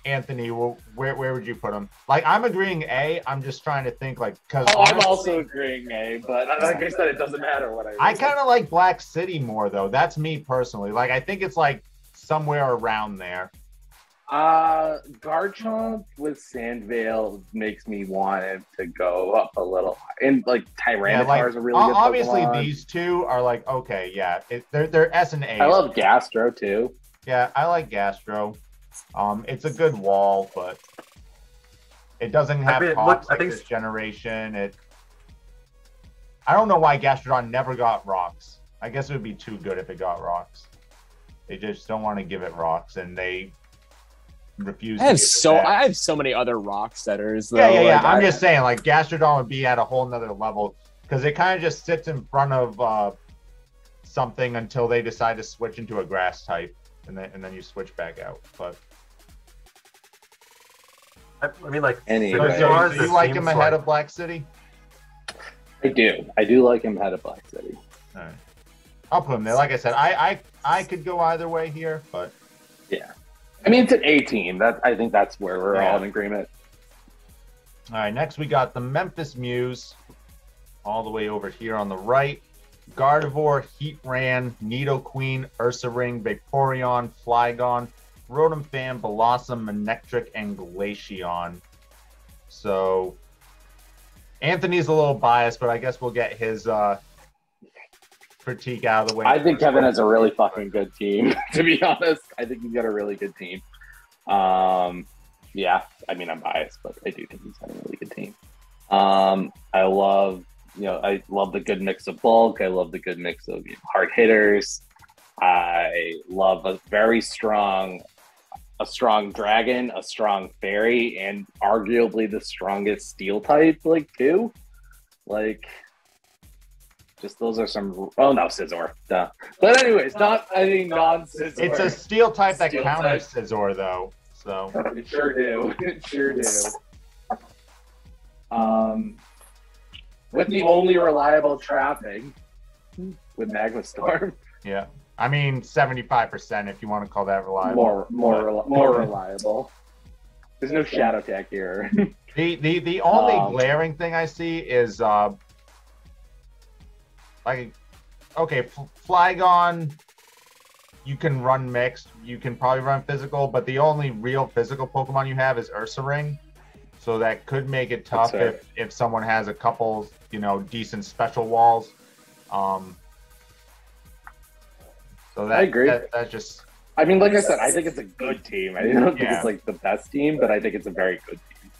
Anthony, where would you put him? Like, I'm agreeing A. I'm just trying to think, like, because I'm also agreeing A, but like I said, it doesn't matter what I kind of like Black City more, though. That's me personally. Like, I think it's like somewhere around there. Garchomp with Sandvale makes me want it to go up a little, and like Tyranitar is a really good obviously Pokemon. These two are like, okay, yeah, they're S and A. I love Gastro too. Yeah, I like Gastro. It's a good wall, but it doesn't have pops like this generation. I don't know why Gastrodon never got rocks. I guess it would be too good if it got rocks. They just don't want to give it rocks, and they refuse. I have so many other rock setters. Though. Yeah. Like, I'm just saying, like, Gastrodon would be at a whole nother level because it kind of just sits in front of something until they decide to switch into a grass type, and then you switch back out. But I mean, like, anyway. So do you like him ahead of Black City? I do. I do like him ahead of Black City. All right. I'll put him there. Like I said, I could go either way here, but yeah. I mean, it's an A team. I think that's where we're all in agreement. All right. Next, we got the Memphis Muse. all the way over here on the right. Gardevoir, Heatran, Nidoqueen, Ursaring, Vaporeon, Flygon, Rotom Fan, Blossom, Manectric, and Glaceon. So Anthony's a little biased, but I guess we'll get his critique out of the way. I think Kevin has a really fucking good team, to be honest. I think he's got a really good team. Yeah, I mean, I'm biased, but I do think he's got a really good team. I love the good mix of bulk. I love the good mix of hard hitters. I love a strong dragon, a strong fairy, and arguably the strongest steel type, too. Just those are some. Oh no, Scizor. Duh. But anyways, non-Scizor. It's a steel type that counters Scizor, though. So it sure do. It sure do. With the only reliable trapping with Magma Storm. Yeah, I mean 75% if you want to call that reliable. More reliable. There's no Shadow Tech here. The only glaring thing I see is Flygon, you can run mixed, you can probably run physical, but the only real physical Pokemon you have is Ursaring. So that could make it tough if someone has a couple, decent special walls. So I agree. That's just. I mean, like I said, I think it's a good team. I don't think it's the best team, but I think it's a very good team.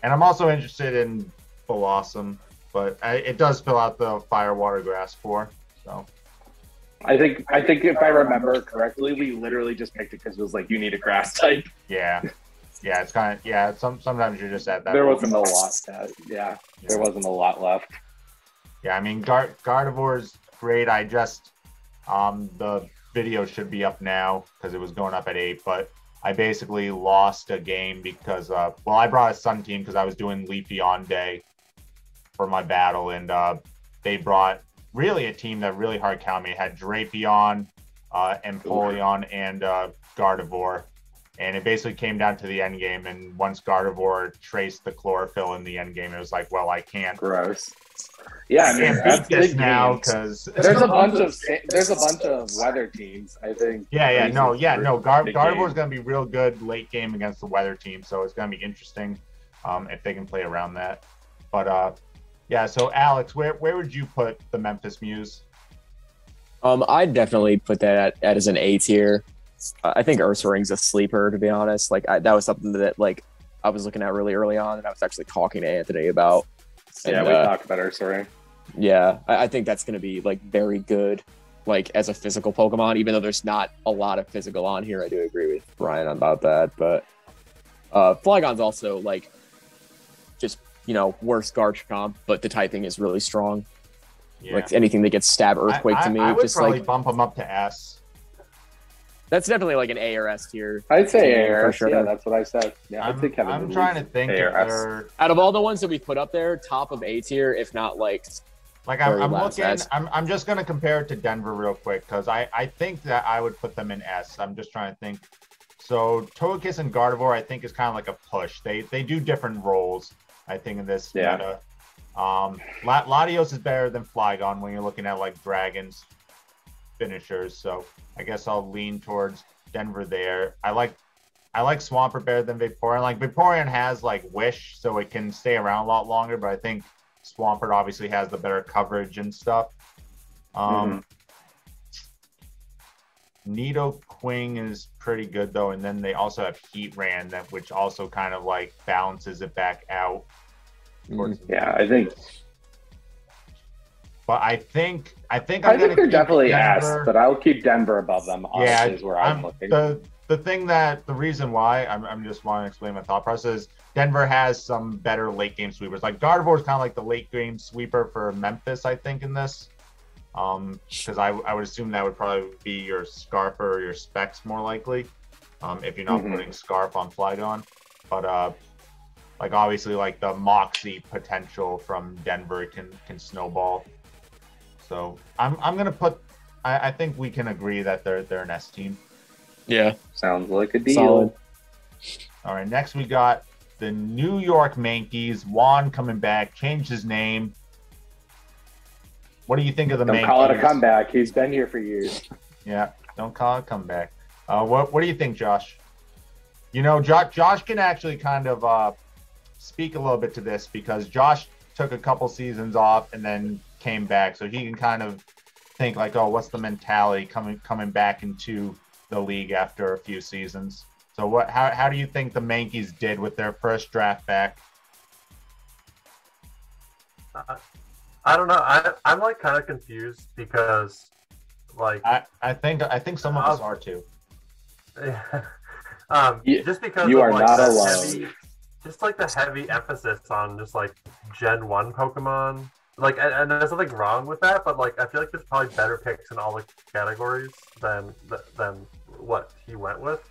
And I'm also interested in Blossom, but it does fill out the Fire, Water, Grass 4. So. I think if I remember correctly, we literally just picked it because it was you need a grass type. Yeah. Yeah, it's kind of sometimes you're just at that. There wasn't a lot. There wasn't a lot left. Yeah, I mean Gardevoir's great. I just the video should be up now because it was going up at 8, but I basically lost a game because I brought a Sun team because I was doing Leafy on day for my battle, and they brought really a team that really hard counted me. It had Drapion, Empoleon, and Gardevoir. And it basically came down to the end game, and once Gardevoir traced the chlorophyll in the end game, it was like, well, I can't. Gross. Yeah, I mean, beat this now because there's a bunch of weather teams. I think. Gardevoir is going to be real good late game against the weather team, so it's going to be interesting if they can play around that. But so Alex, where would you put the Memphis Muse? I'd definitely put that at as an A tier. I think Ursaring's a sleeper, to be honest. That was something that I was looking at really early on, and I was actually talking to Anthony about. And, we talked about Ursaring. Yeah, I think that's going to be very good, as a physical Pokemon. Even though there's not a lot of physical on here, I do agree with Brian about that. But Flygon's also just worse Garchomp, but the typing is really strong. Yeah. Anything that gets Stab Earthquake to me, I would probably bump him up to S. That's definitely an A or S tier. I'd say A or S. Sure. Yeah, that's what I said. Yeah, I'm trying to think if they're out of all the ones that we put up there, top of A tier, if not I'm looking. I'm just gonna compare it to Denver real quick because I think that I would put them in S. I'm just trying to think. So Togekiss and Gardevoir, I think, is kind of like a push. They do different roles. I think in this meta. Latios is better than Flygon when you're looking at dragons finishers. So I guess I'll lean towards Denver there. I like Swampert better than Vaporeon. Vaporeon has Wish, so it can stay around a lot longer, but I think Swampert obviously has the better coverage and stuff. Nidoqueen is pretty good though, and then they also have Heatran, which also kind of balances it back out. Yeah, I think. But I think they're definitely Denver. S, but I'll keep Denver above them. Honestly, is where I'm looking. The reason why I'm just want to explain my thought process is Denver has some better late game sweepers. Gardevoir is kind of the late game sweeper for Memphis, I think, in this. Because I would assume that would probably be your Scarf or your Specs more likely, if you're not putting Scarf on Flygon. But obviously the Moxie potential from Denver can snowball. So I'm gonna put. I think we can agree that they're an S team. Yeah, sounds like a deal. Solid. All right, next we got the New York Yankees. Juan coming back, changed his name. What do you think of the Don't main? call it a comeback. He's been here for years. Yeah, don't call it a comeback. What do you think, Josh? You know, Josh can actually kind of speak a little bit to this because Josh took a couple seasons off and then came back, so he can kind of think like, oh, what's the mentality coming back into the league after a few seasons? So how do you think the Yankees did with their first draft back? I don't know. I'm like kind of confused because like I think some of us are too. Just because you of, are like, not the alone. just like the heavy emphasis on just like Gen 1 Pokemon. Like, and there's nothing wrong with that, but like I feel like there's probably better picks in all the categories than what he went with.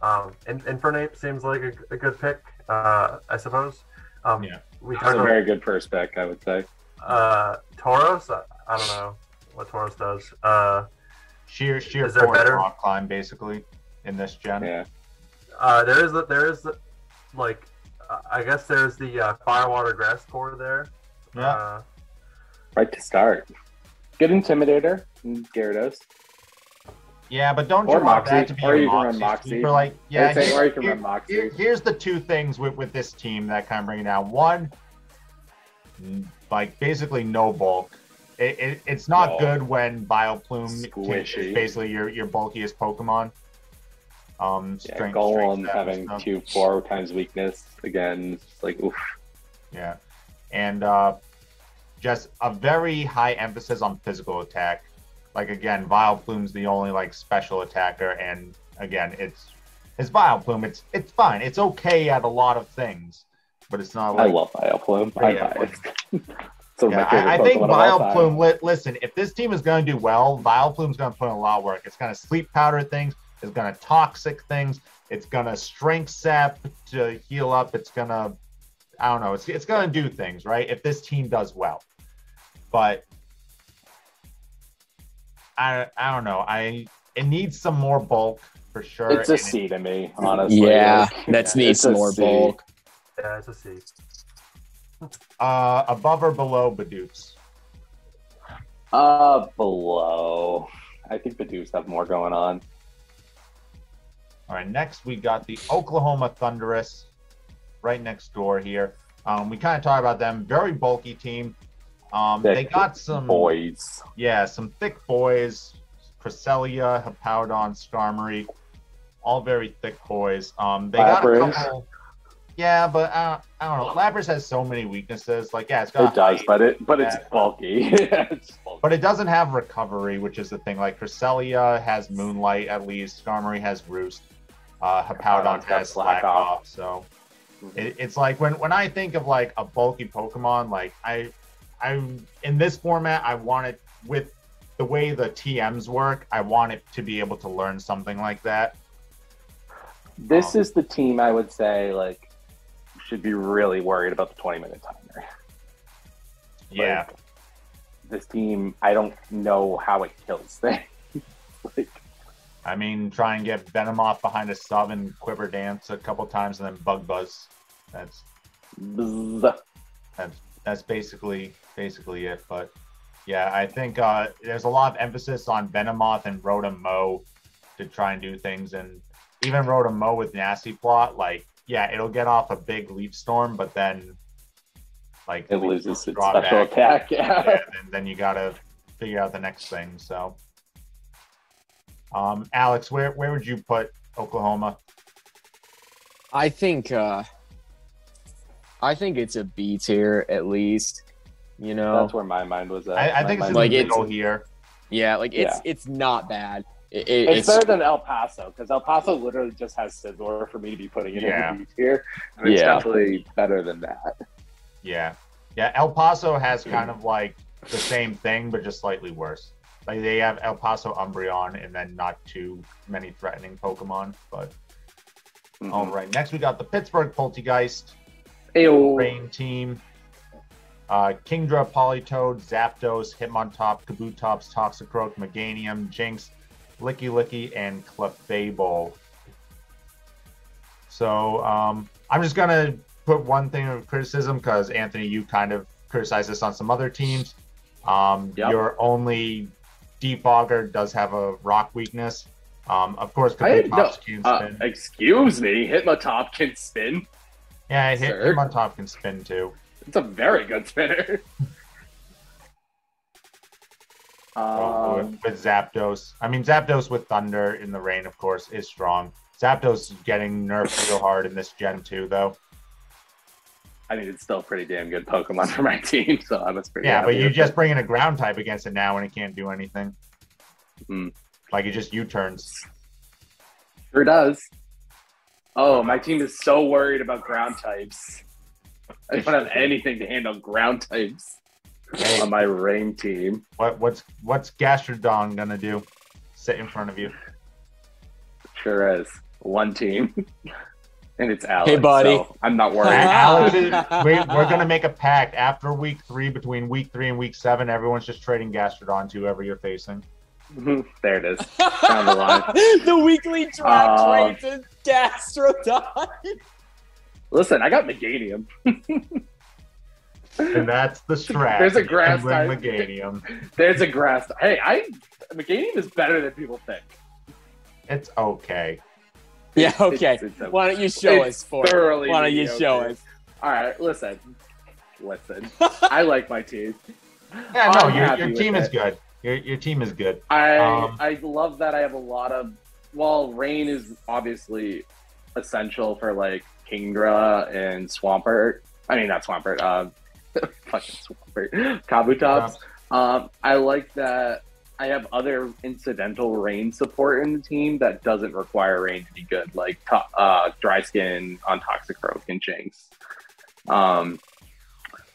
Infernape seems like a good pick, I suppose. Yeah, That's a very good first pick, I would say. Tauros, I don't know what Tauros does. Sheer is there force better? rock climb basically in this gen. Yeah. There is like I guess there's the fire water grass core there. Yeah. Right to start. Good Intimidator, Gyarados. Yeah, but don't Or you want that to Moxie, be or a you can run Moxie Moxie. sweeper? Like, yeah, I'd say, or you can run Moxie. Here's the two things with this team that kind of bring it down. One, like basically no bulk. It's not good when Vileplume is basically your bulkiest Pokemon. Golem having 2-4 times weakness again, it's like oof. Yeah, and just a very high emphasis on physical attack. Like again, Vileplume's the only like special attacker, and again, it's Vileplume. It's fine. It's okay at a lot of things, but it's not. Like, I love Vileplume. I think Vileplume. Listen, if this team is going to do well, Vileplume's going to put in a lot of work. It's going to sleep powder things. It's going to toxic things. It's going to strength sap to heal up. It's going to, I don't know. It's going to do things, right? If this team does well, but I don't know. It needs some more bulk for sure. It's a C to me, honestly. Yeah, that needs some more bulk. Yeah, it's a C. Above or below Bidoops? Below. I think Bidoops have more going on. All right, next we got the Oklahoma Thundurus right next door here. We kind of talked about them. Very bulky team. They got some boys. Yeah, some thick boys. Cresselia, Hippowdon, Skarmory, all very thick boys. They got a couple. Yeah, but I don't know. Lapras has so many weaknesses. Like, yeah, it's got. It does, but it's bulky. It's bulky. But it doesn't have recovery, which is the thing. Like, Cresselia has Moonlight at least. Skarmory has Roost. Hippowdon has Slack Off. So it's like when I think of like a bulky Pokemon, like I in this format, I want it with the way the TMs work. I want it to be able to learn something like that. This is the team I would say like should be really worried about the 20-minute timer. Yeah. Like, this team, I don't know how it kills things. I mean, try and get Venomoth behind a sub and Quiver Dance a couple times, and then Bug Buzz. That's basically it. But yeah, I think there's a lot of emphasis on Venomoth and Rotom-Mow to try and do things, and even Rotom-Mow with Nasty Plot, like, yeah, it'll get off a big Leaf Storm, but then like it loses its special attack. Yeah, and then you gotta figure out the next thing. So. Alex, where would you put Oklahoma? I think it's a B tier at least. You know, that's where my mind was at. I think it's in the middle here. Yeah, like it's not bad. It's better than El Paso because El Paso literally just has Scizor for me to be putting it in the B tier. And it's definitely better than that. Yeah. El Paso has kind of like the same thing, but just slightly worse. Like they have El Paso Umbreon and then not too many threatening Pokemon. But all right, next we got the Pittsburgh Poltegeist Rain team. Kingdra, Politoed, Zapdos, Hitmontop, Kabutops, Toxicroak, Meganium, Jinx, Licky, and Clefable. So I'm just gonna put one thing of criticism because Anthony, you kind of criticized this on some other teams. Your only defogger does have a rock weakness. Of course, Hitmontop can spin. Excuse me, Hitmontop can spin. Yeah, Hitmontop can spin too. It's a very good spinner. With Zapdos. I mean, Zapdos with Thunder in the rain, of course, is strong. Zapdos is getting nerfed real hard in this gen too, though. I mean, it's still a pretty damn good Pokemon for my team, so I was pretty Yeah, but happy you with just it. bring in a ground type against it now and it can't do anything. Like, it just U-turns. Sure does. Oh, my team is so worried about ground types. I don't have anything to handle ground types on my rain team. What's Gastrodon gonna do? Sit in front of you. Sure is. One team. And it's Alex. Hey, buddy. So I'm not worried. Alex, we're gonna make a pact after week 3, between week 3 and week 7. Everyone's just trading Gastrodon to whoever you're facing. There it is. Down the line. The weekly draft trade to Gastrodon. Listen, I got Meganium. And that's the strat. There's a grass type. Meganium. There's a grass type. Hey, Meganium is better than people think. It's okay. Yeah, okay. It's Why don't you show us for it? thoroughly Why don't you mediocre. show us? All right, listen. I like my team. Yeah, no, I'm happy your with team is it. good. Your team is good. I love that I have a lot of. Well, rain is obviously essential for like Kingdra and Swampert. I mean, not Swampert. Fucking Swampert. Kabutops. I like that I have other incidental rain support in the team that doesn't require rain to be good, like Dry Skin on Toxicroak and Jinx.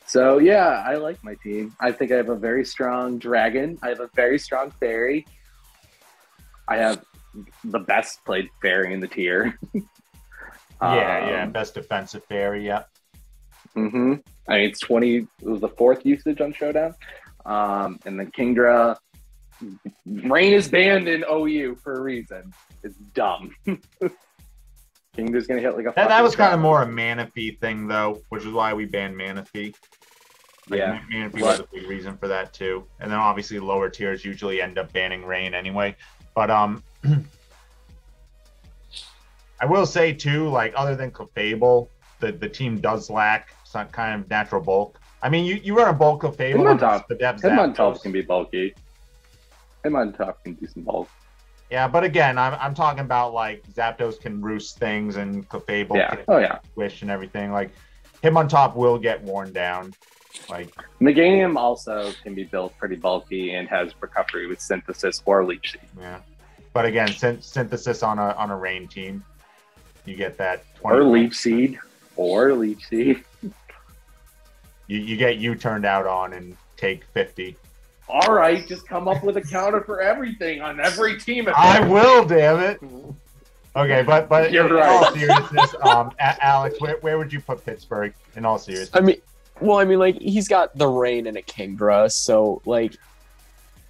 So yeah, I like my team. I think I have a very strong dragon. I have a very strong fairy. I have the best played fairy in the tier. Best defensive fairy, yeah. I mean, it's 20. It was the 4th usage on Showdown. And then Kingdra. Rain is banned in OU for a reason. It's dumb. Kingdra's gonna hit like a. That was kind of more a Manaphy thing, though, which is why we banned Manaphy. Yeah, Manaphy was a big reason for that too. And then obviously lower tiers usually end up banning rain anyway. But I will say too, like other than Clefable, the team does lack some kind of natural bulk. I mean, you run a bulk Clefable, the Dev Hitmontop can be bulky. Hitmontop can do some bulk. Yeah, but again, I'm talking about like Zapdos can roost things and Clefable can squish and everything. Like Hitmontop will get worn down. Like Meganium also can be built pretty bulky and has recovery with Synthesis or Leech Seed. Yeah, but again, Synthesis on a rain team, you get that 20 or Leech Seed. You get you turned out on and take 50. All right, just come up with a counter for everything on every team. I will, damn it. Okay, but You're in all seriousness, Alex, where would you put Pittsburgh in all seriousness? I mean, like he's got the rain and a Kingdra, so like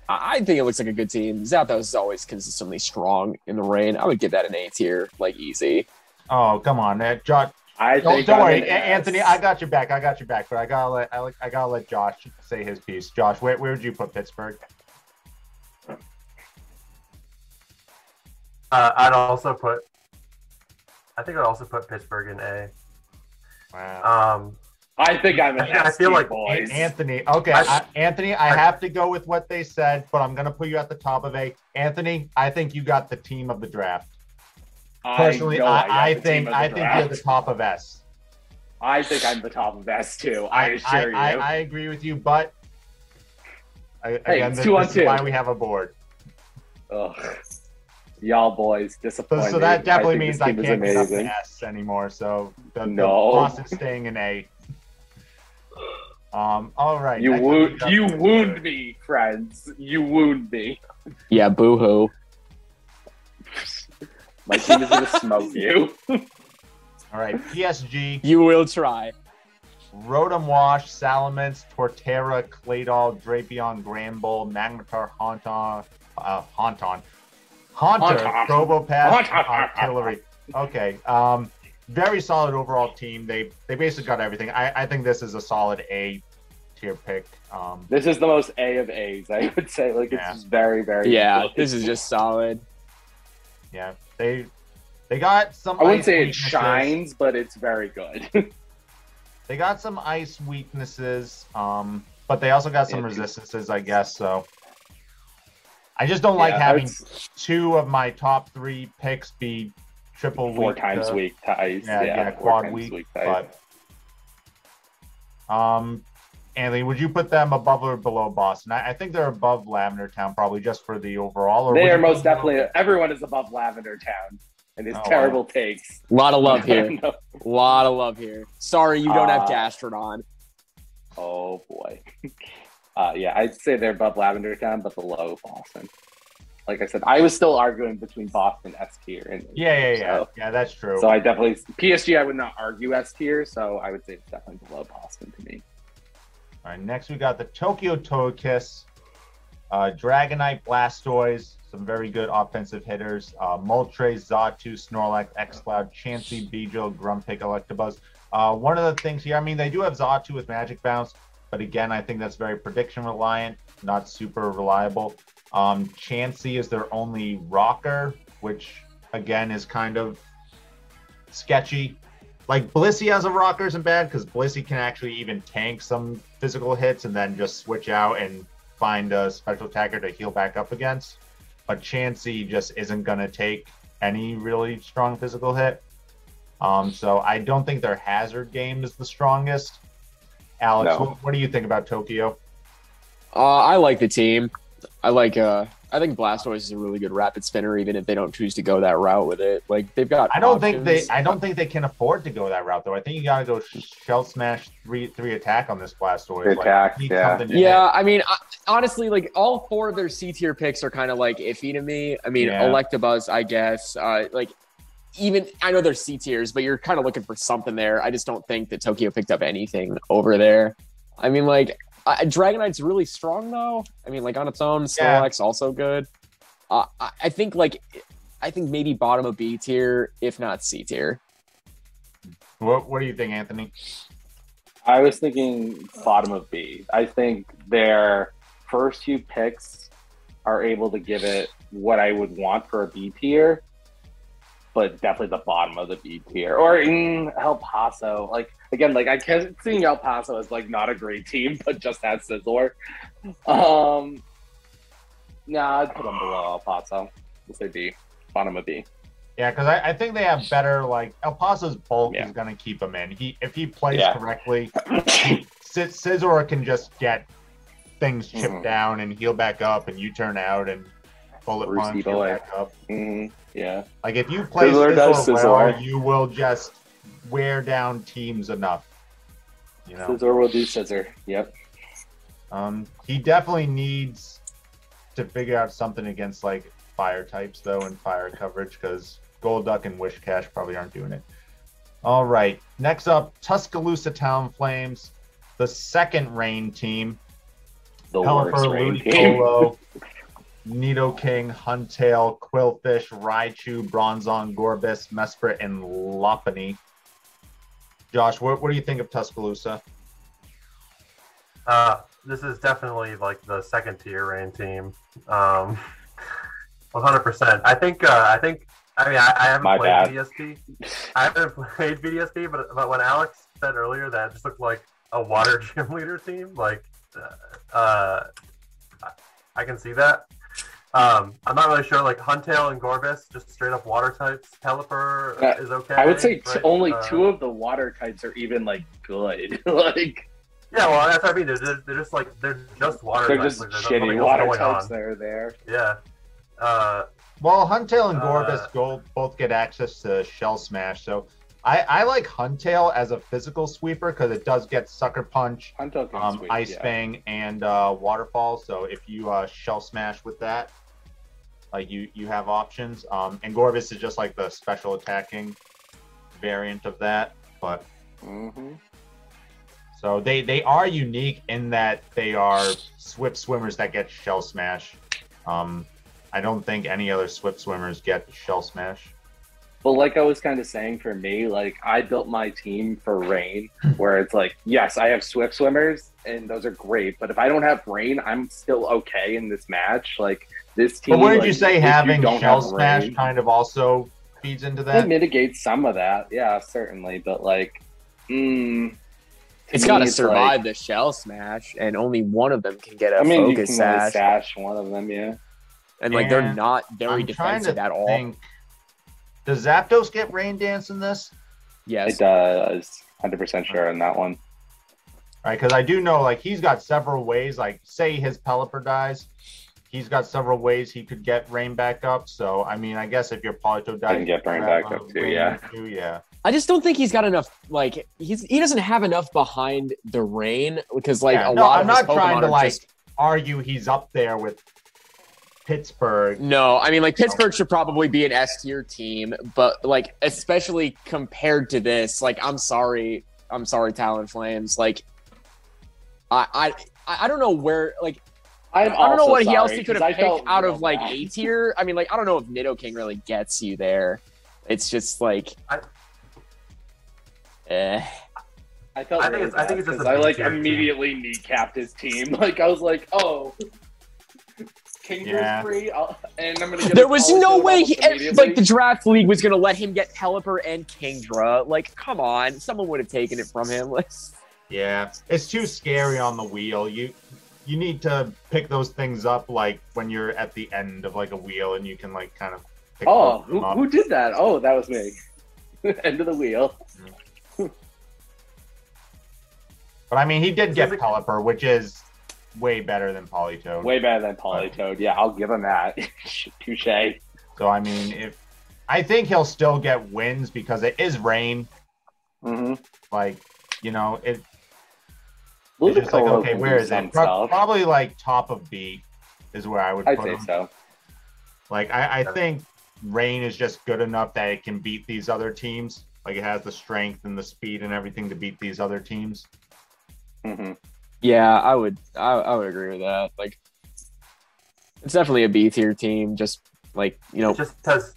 I think it looks like a good team. Zapdos is always consistently strong in the rain. I would give that an A tier, like easy. Oh, come on, Josh. Don't worry, Anthony. I got your back. But I gotta let Josh say his piece. Josh, where would you put Pittsburgh? I think I'd also put Pittsburgh in A. Wow. I think I'm an I feel like boys. Anthony. Okay, Anthony. I have to go with what they said, but I'm gonna put you at the top of A. Anthony, I think you got the team of the draft. Personally, I think you're the top of S. I think I'm the top of S too. I assure you. I agree with you, but again, it's this 2 on is 2. why we have a board. Ugh. Y'all boys disappointed. So that definitely means I this can't team is get up to amazing. S anymore. So the boss is staying in A. All right. You wound me, friends. You wound me. Yeah, boo-hoo. My team is gonna smoke you. All right, PSG. You will try. Rotom Wash, Salamence, Torterra, Claydol, Drapion, Granbull, Magnetar, Haunter, Probopass, Artillery. Okay. Very solid overall team. They basically got everything. I think this is a solid A. tier pick. This is the most A of A's, I would say. Like, it's just very, very Yeah, good. this is just solid. Yeah, they got some. I wouldn't ice say it weaknesses. shines, but it's very good. They got some ice weaknesses, but they also got some resistances, I guess. So I just don't like having two of my top 3 picks be triple four weak times weak to ice. Yeah, quad weak. But Anthony, would you put them above or below Boston? I think they're above Lavender Town, probably just for the overall. Or they are most definitely. Everyone is above Lavender Town, and his terrible takes. A lot of love here. A lot of love here. Sorry, you don't have Gastrodon. Oh boy. Yeah, I'd say they're above Lavender Town, but below Boston. Like I said, I was still arguing between Boston S tier and yeah, that's true. So I definitely PSG. I would not argue S tier, so I would say it's definitely below Boston to me. All right, next we got the Tokyo Togekiss, Dragonite, Blastoise, some very good offensive hitters. Moltres, Xatu, Snorlax, Xcloud, Chansey, Beedrill, Grumpig, Electabuzz. One of the things here, I mean, they do have Xatu with Magic Bounce, but again, I think that's very prediction reliant, not super reliable. Chansey is their only rocker, which again is kind of sketchy. Like Blissey as a rocker isn't bad because Blissey can actually even tank some physical hits and then just switch out and find a special attacker to heal back up against. But Chansey just isn't going to take any really strong physical hit. So I don't think their hazard game is the strongest. Alex, what do you think about Tokyo? I like the team. I think Blastoise is a really good rapid spinner, even if they don't choose to go that route with it. Like they've got. I don't think they can afford to go that route though. I think you got to go Shell Smash three attack on this Blastoise. Yeah. I mean, honestly, like all 4 of their C tier picks are kind of like iffy to me. I mean, Electabuzz, I guess. Even I know they're C tiers, but you're kind of looking for something there. I just don't think that Tokyo picked up anything over there. I mean, like. Dragonite's really strong though. I mean, like on its own, Snorlax also good. I think maybe bottom of B tier, if not C tier. What do you think, Anthony? I was thinking bottom of B. I think their first few picks are able to give it what I would want for a B tier, but definitely the bottom of the B tier. Or in El Paso, I can't see El Paso as not a great team, but just has Scizor. I'd put them below El Paso. We'll say B, bottom of B. Yeah, because I think they have better, El Paso's bulk is going to keep him in. If he plays correctly, Scizor can just get things chipped down and heal back up and U-turn out and bullet punch, heal back up. Yeah. If you play Scizor well, you will just wear down teams enough. Scizor will do Scizor. Yep. He definitely needs to figure out something against fire types though and fire coverage because Golduck and Wishcash probably aren't doing it. All right. Next up, Tuscaloosa Town Flames, the second rain team. The worst rain team. Nidoking, Huntail, Quillfish, Raichu, Bronzong, Gorbis, Mesprit, and Lopunny. Josh, what do you think of Tuscaloosa? This is definitely the second tier rain team. 100%. I haven't played VDSP. I haven't played VDSP, but when Alex said earlier that it just looked like a water gym leader team, I can see that. I'm not really sure. Huntail and Gorbis, just straight up water types. Pelipper is okay. I would say only 2 of the water types are even good. Yeah, well, that's what I mean. They're just water they're types. They're just shitty water types that are there. Yeah. Well, Huntail and Gorbis both get access to Shell Smash, so I like Huntail as a physical sweeper because it does get Sucker Punch, Ice Fang, and Waterfall. So if you Shell Smash with that, you have options. And Gorbis is just the special attacking variant of that. But so they are unique in that they are Swift Swimmers that get Shell Smash. I don't think any other Swift Swimmers get Shell Smash. Well, like I was kind of saying, for me, like I built my team for rain, where it's like, yes, I have Swift Swimmers, and those are great. But if I don't have rain, I'm still okay in this match. Like this team. But wouldn't like, you say if having don't Shell have Smash rain, kind of also feeds into it that? mitigates some of that? Yeah, certainly. But like, It's got to survive the Shell Smash, and only one of them can get a you Focus can only Sash. sash one of them, yeah. And like they're not very I'm trying defensive to at all. think, does Zapdos get Rain Dance in this? Yes. It does. 100% sure on that one. All right, because I do know, like, he's got several ways. Like, say his Pelipper dies, he's got several ways he could get Rain back up. So, I mean, I guess if your Polito dies, I can get Rain back up too, yeah. Yeah. I just don't think he's got enough. Like he doesn't have enough behind the rain because like a lot I'm of his not trying Pokemon to are like just. argue he's up there with Pittsburgh. No, I mean like Pittsburgh should probably be an S tier team, but like especially compared to this, like I'm sorry, Talonflames. Like I don't know where like. I don't know what else he could have picked out of like A tier. I mean, like I don't know if Nidoking really gets you there. It's just like. I think it's just I like immediately kneecapped his team. Like I was like, oh, Kinger's free, and I'm gonna get. There was no way like the draft league was gonna let him get Pelipper and Kingdra. Like, come on, someone would have taken it from him. Yeah, it's too scary on the wheel. You need to pick those things up like when you're at the end of like a wheel and you can like kind of. Pick them up. Who did that? Oh, that was me. End of the wheel. But I mean, he did get Pelipper, which is way better than Politoed. Way better than Politoed. Yeah, I'll give him that. Touche. So I mean, I think he'll still get wins because it is rain. Mm-hmm. Like, you know, it's just like, okay, where is it? Probably like top of B is where I would put him. I'd say so. Like, I think rain is just good enough that it can beat these other teams. Like, it has the strength and the speed and everything to beat these other teams. Mm-hmm. Yeah, I would agree with that. Like, it's definitely a B tier team. Just like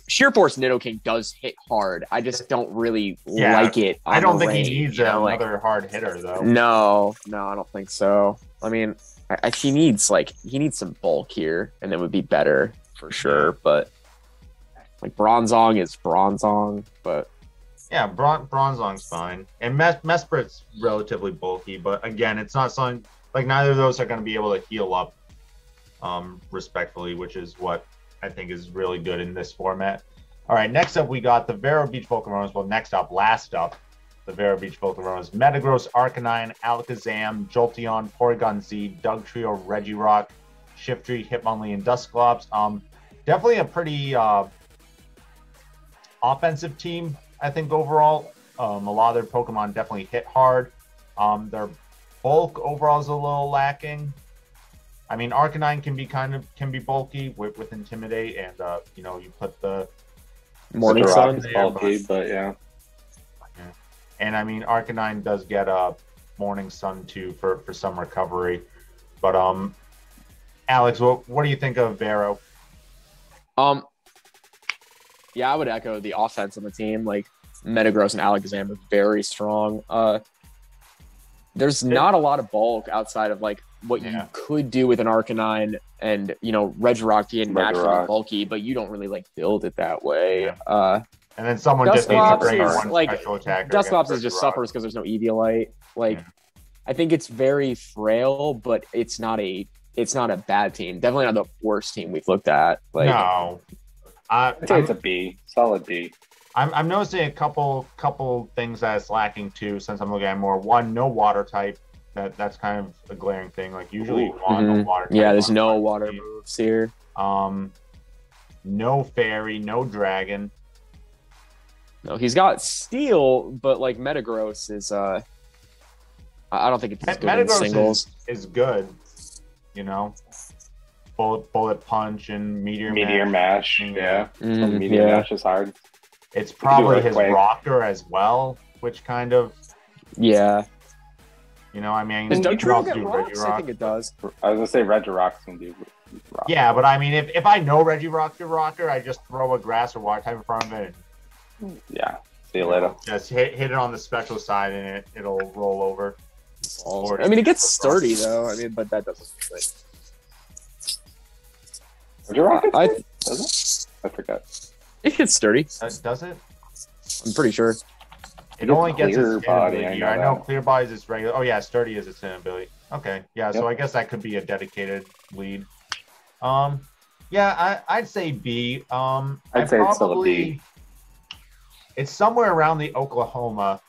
Sheer Force Nidoking does hit hard. I just don't really like it. I don't think he needs another hard hitter though. No, I don't think so. I mean, he needs some bulk here, and it would be better for sure. But like Bronzong is Bronzong, but. Yeah, Bronzong's fine. And Mesprit's relatively bulky, but again, it's not something like neither of those are going to be able to heal up respectfully, which is what I think is really good in this format. All right, next up we got the Vero Beach Volcaronas. Well, last up, the Vero Beach Volcaronas. Metagross, Arcanine, Alakazam, Jolteon, Porygon Z, Dugtrio, Regirock, Shiftry, Hitmonlee, and Dusclops. Definitely a pretty offensive team. I think overall, a lot of their Pokemon definitely hit hard. Their bulk overall is a little lacking. I mean, Arcanine can be bulky with Intimidate, and you put the Morning Sun bulky, but yeah. And I mean, Arcanine does get a Morning Sun too for some recovery. But Alex, what do you think of Vero? Yeah, I would echo the offense on the team. Like Metagross and Alakazam are very strong. There's not a lot of bulk outside of like what you could do with an Arcanine and Regirock being naturally bulky, but you don't really like build it that way. Yeah. And then someone just needs to bring one special attacker. Dusclops is just suffers because there's no Eviolite. Like I think it's very frail, but it's not a bad team. Definitely not the worst team we've looked at. Like no. I'd say it's a B, solid B. I'm noticing a couple things that it's lacking too. Since I'm looking at more, one, no water type. That's kind of a glaring thing. Like usually you want no water type. Yeah, there's no water moves here. No fairy, no dragon. No, he's got steel, but like Metagross is I don't think it's as good in singles. Is good, Bullet punch and meteor mash. Yeah. Meteor mash is hard. It's probably his rocker as well, which kind of I mean, does Dugtrio get rocks? I think it does. I was gonna say Regirock's gonna do rock. Yeah, but I mean, if I know Regirock's your rocker, I just throw a grass or water type in front of it and Yeah. See you later. Just hit it on the special side and it'll roll over. I mean, it gets sturdy though. I mean, but that doesn't. Does it? I forgot. It gets sturdy. Does it? I'm pretty sure. It only gets clear its body. ability. I I know that. clear body is its regular. Oh yeah, sturdy is its ability. Okay, yeah. So Yep. I guess that could be a dedicated lead. Yeah, I'd say B. I'd say it's still a B. It's somewhere around the Oklahoma.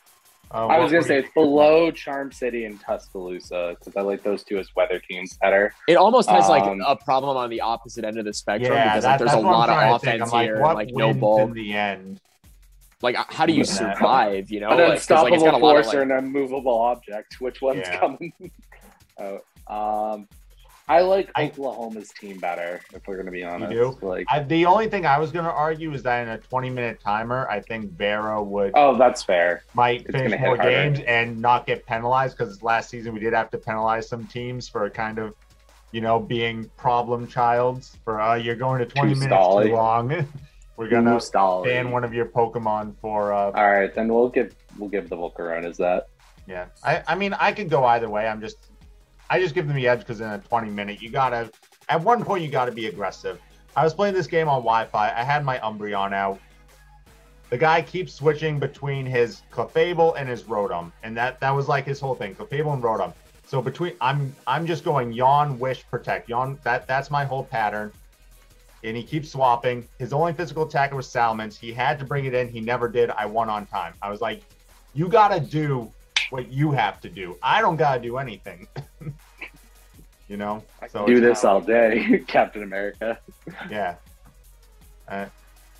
I was gonna say it's below Charm City and Tuscaloosa because I like those two as weather teams better. It almost has like a problem on the opposite end of the spectrum because like, there's a lot of offense here and like no ball. In the end, like how do you survive? You know, An unstoppable it's got a lot force of, or an immovable object. Which one's Yeah. coming? I like Oklahoma's team better, if we're gonna be honest. You do? Like, the only thing I was going to argue is that in a 20-minute timer, I think Vero would oh, that's fair. might It's finish gonna hit more harder. games and not get penalized because last season we did have to penalize some teams for kind of, being problem childs for you're going to 20 minutes stally. too long. We're gonna Stally. ban one of your Pokemon for. All right, then we'll give the Volcaronas that. Yeah, I mean I could go either way. I just give them the edge because in a 20-minute, at one point you gotta be aggressive. I was playing this game on Wi-Fi. I had my Umbreon out. The guy keeps switching between his Clefable and his Rotom, and that was like his whole thing, Clefable and Rotom. So I'm just going Yawn, Wish, Protect. Yawn, that's my whole pattern. And he keeps swapping. His only physical attacker was Salamence. He had to bring it in. He never did. I won on time. I was like, you gotta do what you have to do. I don't gotta do anything. So Do this all day, Captain America. Yeah. I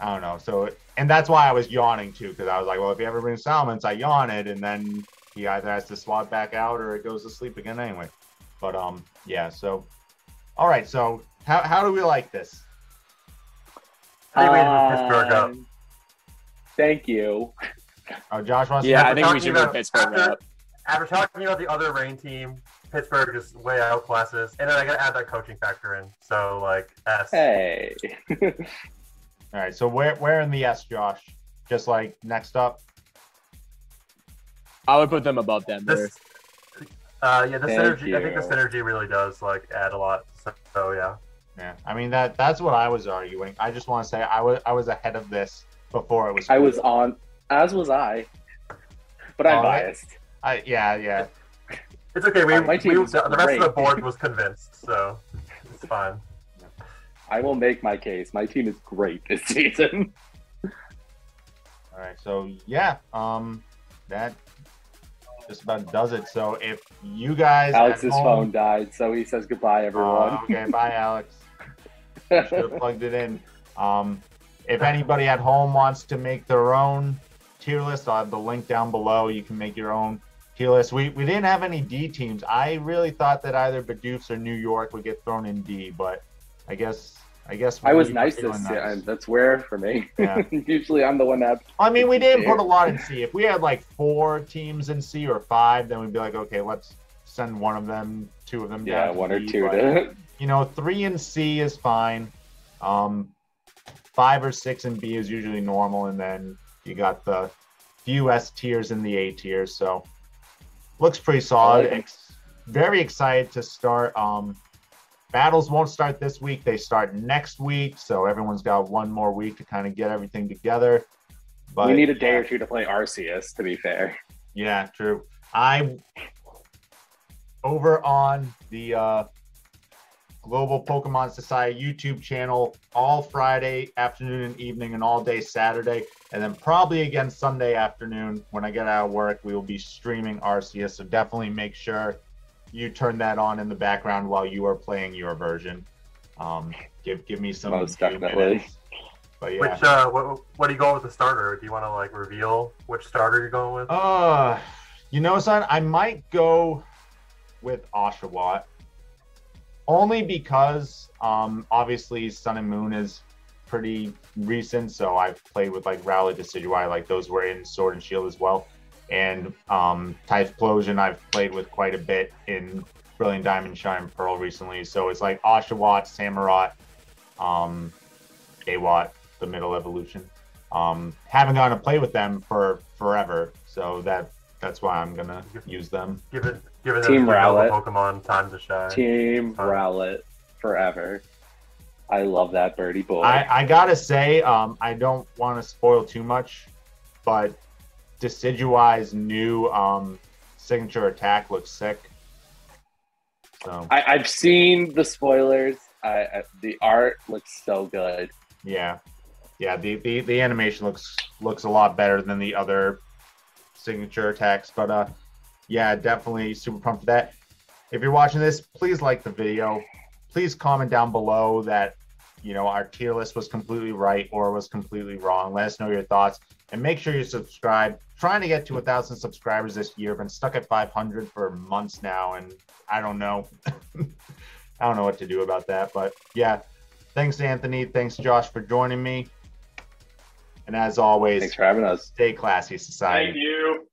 don't know. So, and that's why I was yawning too, because I was like, well, if he ever brings Salamence, I yawn it, and then he either has to swap back out or it goes to sleep again anyway. But yeah. So, all right. So, how do we like this? How do you move Pittsburgh up? Thank you. Oh, Josh wants. Yeah, to I think we should move Pittsburgh up. After talking about the other rain team, Pittsburgh just way outclasses, and then I gotta add that coaching factor in. So like S. Hey. All right. So where in the S, Josh? Just like next up. I would put them above Denver. The Thank synergy. I think the you. synergy really does like add a lot. So yeah. Yeah. I mean that's what I was arguing. I just want to say I was ahead of this before it was. I was on, as was I, but I'm biased. Yeah. It's okay. My team is the rest great. of the board was convinced, so it's fine. I will make my case. My team is great this season. All right, so yeah, that just about does it. So if you guys Alex's at home, phone died, so he says goodbye, everyone. okay, bye, Alex. Should have plugged it in. If anybody at home wants to make their own tier list, I'll have the link down below. You can make your own tier list. We didn't have any D teams. I really thought that either Bidoofs or New York would get thrown in D, but I guess I was we nice were this feeling year. nice. That's rare for me. Yeah. Usually I'm the one that. I mean, we didn't put a lot in C. If we had like 4 teams in C or 5, then we'd be like, okay, let's send one of them, 2 of them down. Yeah, to one or D, 2 but, to. 3 in C is fine. 5 or 6 in B is usually normal, and then you got the few S tiers in the A tiers. So looks pretty solid. Very excited to start. Battles won't start this week. They start next week. So everyone's got one more week to kind of get everything together. But We need a day or 2 to play Arceus, to be fair. Yeah, true. Over on the Global Pokemon Society YouTube channel all Friday afternoon and evening and all day Saturday. And then probably again Sunday afternoon when I get out of work, we will be streaming Arceus. So definitely make sure you turn that on in the background while you are playing your version. Give me some Most few definitely. minutes. But yeah. Which what do you go with the starter? Do you want to like reveal which starter you're going with? Son, I might go with Oshawott. Only because obviously Sun and Moon is pretty recent, so I've played with like Rowlet, Decidueye, like those were in Sword and Shield as well. And Typhlosion I've played with quite a bit in Brilliant Diamond, Shine, Pearl recently. So it's like Oshawott, Samurott, Awatt, the middle evolution. Haven't gotten to play with them for forever, so that's why I'm gonna use them. Given Team them Rowlet. Pokemon time to shine. Team Rowlet forever. I love that birdie boy. I gotta say, I don't want to spoil too much, but Decidueye's new signature attack looks sick. So I've seen the spoilers. The art looks so good. yeah. The animation looks a lot better than the other signature attacks, but yeah, definitely super pumped for that. If you're watching this, please like the video. Please comment down below that our tier list was completely right or was completely wrong. Let us know your thoughts, and make sure you subscribe. Trying to get to 1,000 subscribers this year. Been stuck at 500 for months now, and I don't know. I don't know what to do about that, but yeah. Thanks, Anthony. Thanks, Josh, for joining me. And as always, Thanks for having us. Stay classy, society. Thank you.